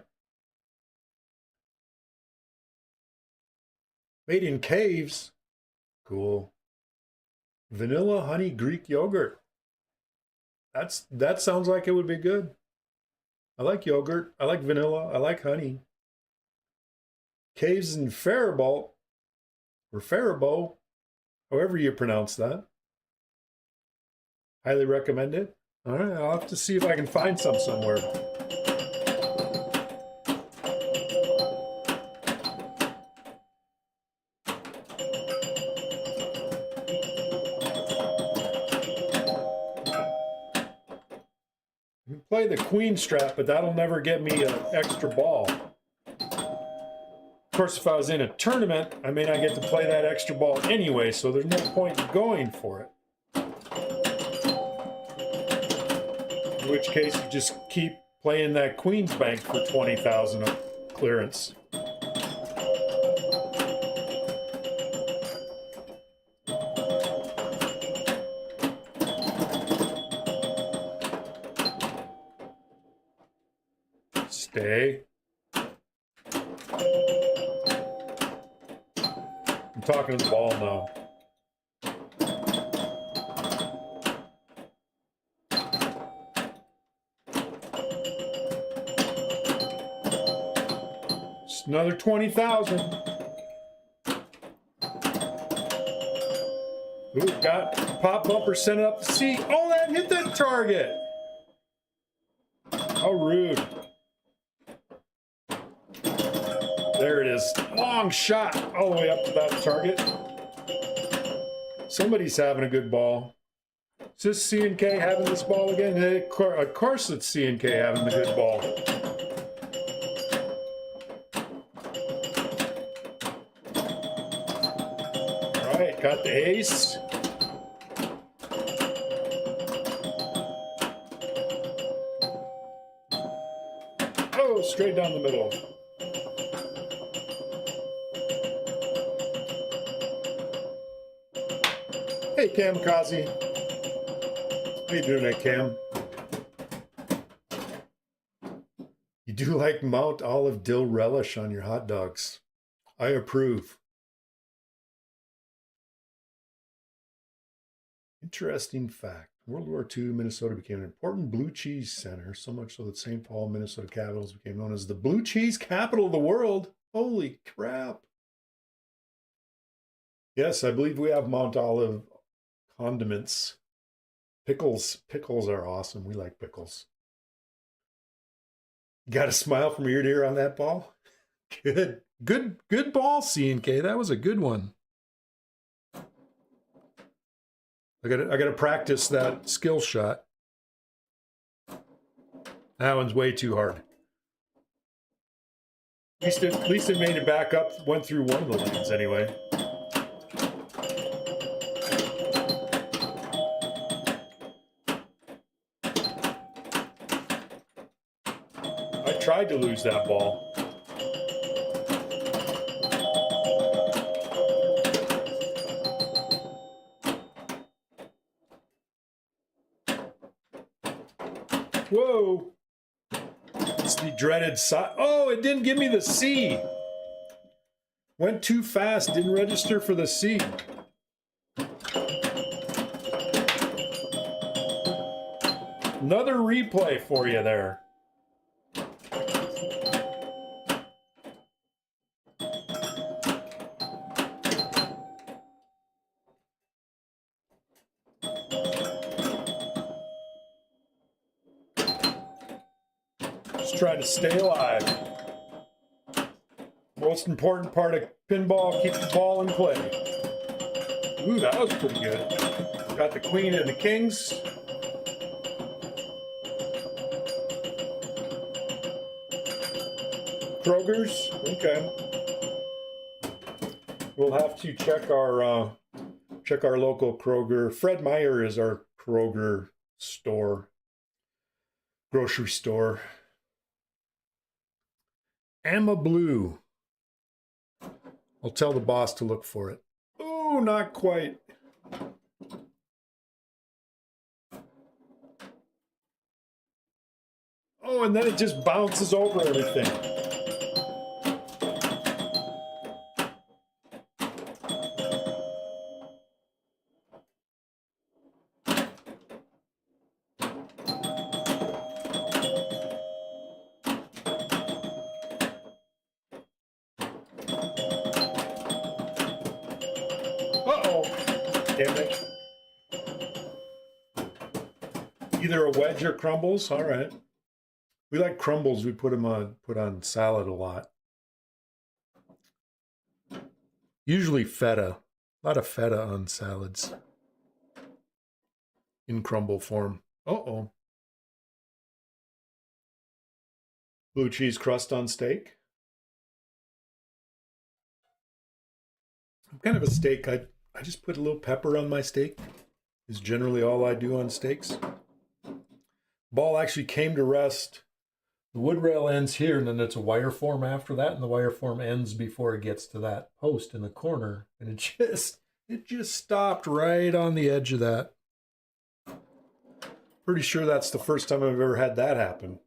Made in caves. Cool. Vanilla honey Greek yogurt. That sounds like it would be good. I like yogurt. I like vanilla. I like honey. Caves in Faribault, or Faribault, however you pronounce that. Highly recommend it. All right, I'll have to see if I can find some somewhere. I can play the queen strap, but that'll never get me an extra ball. Of course, if I was in a tournament, I may not get to play that extra ball anyway, so there's no point in going for it. In which case, you just keep playing that Queen's Bank for 20,000 of clearance. Stay. I'm talking to the ball now. Another 20,000. Ooh, got pop bumper, sent it up the seat. Oh, that hit that target. How rude. There it is. Long shot all the way up to that target. Somebody's having a good ball. Is this C&K having this ball again? Of course it's C&K having the good ball. Got the ace. Oh, straight down the middle. Hey, Kamikaze. How you doing there, Cam? You do like Mount Olive dill relish on your hot dogs. I approve. Interesting fact. World War II, Minnesota became an important blue cheese center, so much so that St. Paul, Minnesota Capitals became known as the blue cheese capital of the world. Holy crap. Yes, I believe we have Mount Olive condiments. Pickles. Pickles are awesome. We like pickles. Got a smile from ear to ear on that ball? Good ball, C&K. That was a good one. I gotta practice that skill shot. That one's way too hard. At least it made it back up, went through one of the lanes anyway. I tried to lose that ball. Whoa. It's the dreaded side. Oh, it didn't give me the C. Went too fast, didn't register for the C. Another replay for you there. Just trying to stay alive. Most important part of pinball, keep the ball in play. Ooh, that was pretty good. Got the queen and the kings. Kroger's, okay. We'll have to check our local Kroger. Fred Meyer is our Kroger store, grocery store. Amma Blue. I'll tell the boss to look for it. Oh, not quite. Oh, and then it just bounces over everything. Uh-oh. Damn it. Either a wedge or crumbles. All right. We like crumbles. We put on salad a lot. Usually feta. A lot of feta on salads. In crumble form. Uh-oh. Blue cheese crust on steak. I'm kind of a steak. I just put a little pepper on my steak. Is generally all I do on steaks. Ball actually came to rest. The wood rail ends here, and then it's a wire form after that, and the wire form ends before it gets to that post in the corner, and it just stopped right on the edge of that. Pretty sure that's the first time I've ever had that happen.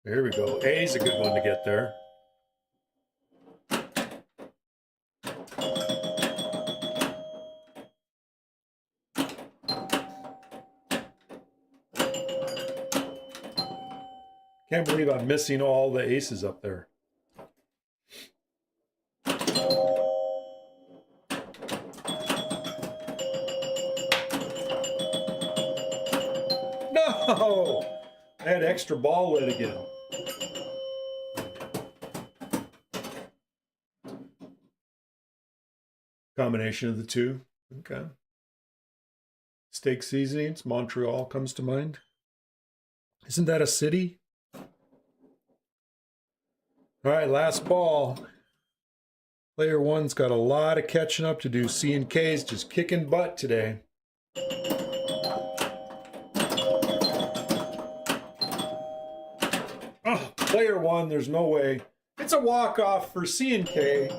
There we go. A's a good one to get there. Can't believe I'm missing all the aces up there. No! I had extra ball lit again. Combination of the two. Okay. Steak seasonings, Montreal comes to mind. Isn't that a city? All right, last ball. Player one's got a lot of catching up to do. C and K's just kicking butt today. Oh, player one, there's no way. It's a walk-off for C and K.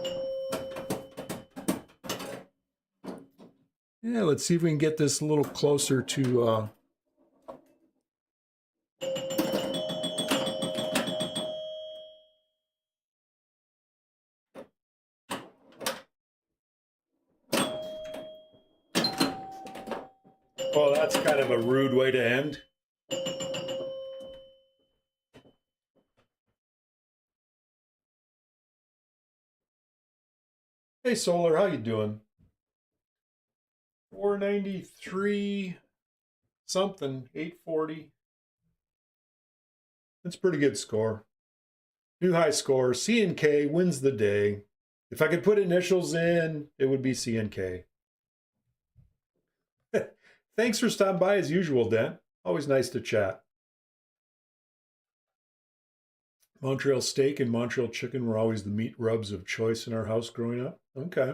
Yeah, let's see if we can get this a little closer to well, that's kind of a rude way to end. Hey, Solar, how you doing? 493 something, 840. That's a pretty good score. New high score. C and K wins the day. If I could put initials in, it would be C and K. Thanks for stopping by as usual, Dan. Always nice to chat. Montreal steak and Montreal chicken were always the meat rubs of choice in our house growing up. Okay.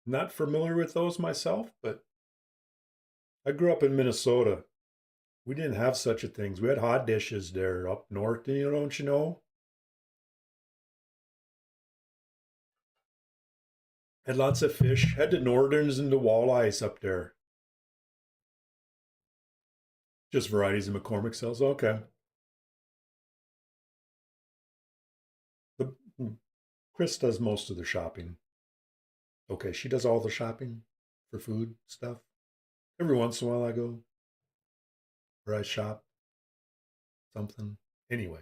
Not familiar with those myself, but I grew up in Minnesota. We didn't have such a thing. We had hot dishes there up north, don't you know? Had lots of fish. Had the Northerns and the walleyes up there. Just varieties of McCormick sells. Okay. Chris does most of the shopping. Okay, she does all the shopping for food stuff. Every once in a while I go where I shop. something. Anyway.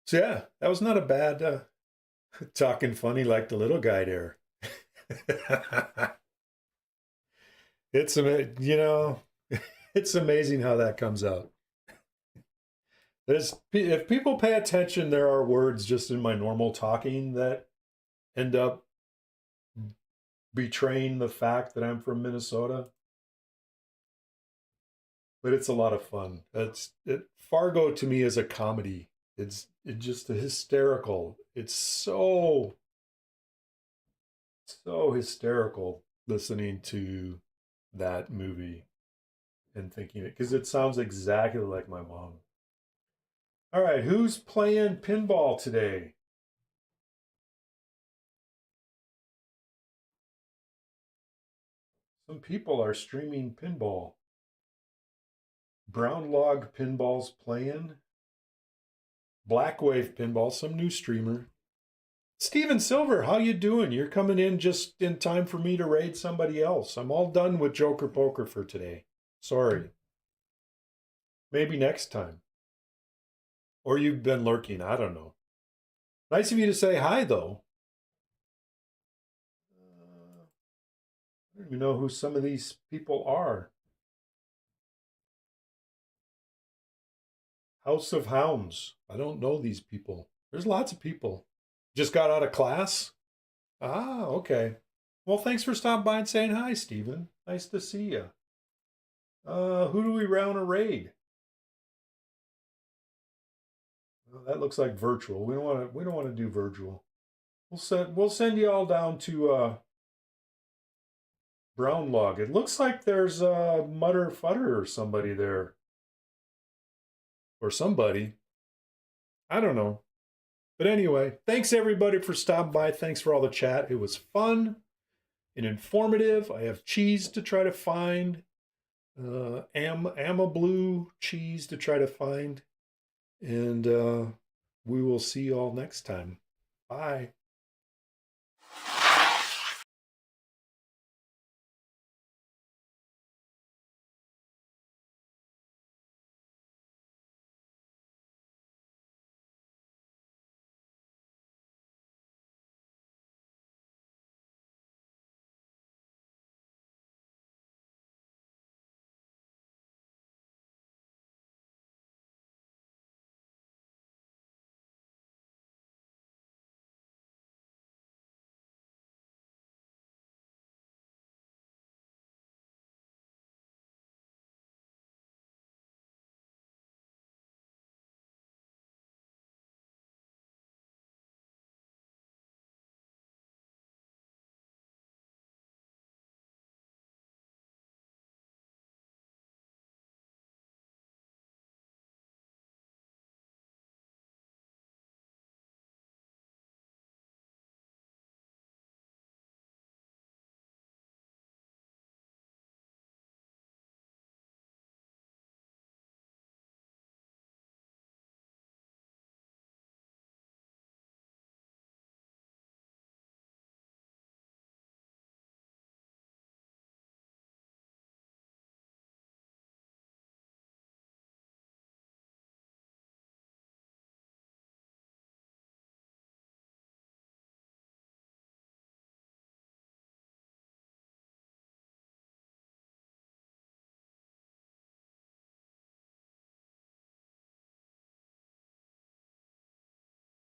So yeah, that was not a bad talking funny like the little guy there. It's it's amazing how that comes out. If people pay attention, there are words just in my normal talking that end up betraying the fact that I'm from Minnesota. But it's a lot of fun. Fargo to me is a comedy. It's just hysterical. It's so hysterical listening to that movie and thinking it because it sounds exactly like my mom. All right, who's playing pinball today? Some people are streaming pinball. Brown Log Pinball's playing. Blackwave Pinball, some new streamer. Steven Silver, how you doing? You're coming in just in time for me to raid somebody else. I'm all done with Joker Poker for today. Sorry. Maybe next time. Or you've been lurking, I don't know. Nice of you to say hi, though. I don't even know who some of these people are. House of Hounds. I don't know these people. There's lots of people. Just got out of class? Ah, okay. Well, thanks for stopping by and saying hi, Steven. Nice to see you. Who do we round a raid? Well, that looks like virtual. We don't want to do virtual. We'll send you all down to Brown Log. It looks like there's Mutter Futter or somebody there. Or somebody. I don't know. But anyway, thanks everybody for stopping by. Thanks for all the chat. It was fun and informative. I have cheese to try to find. Blue cheese to try to find. And we will see you all next time. Bye.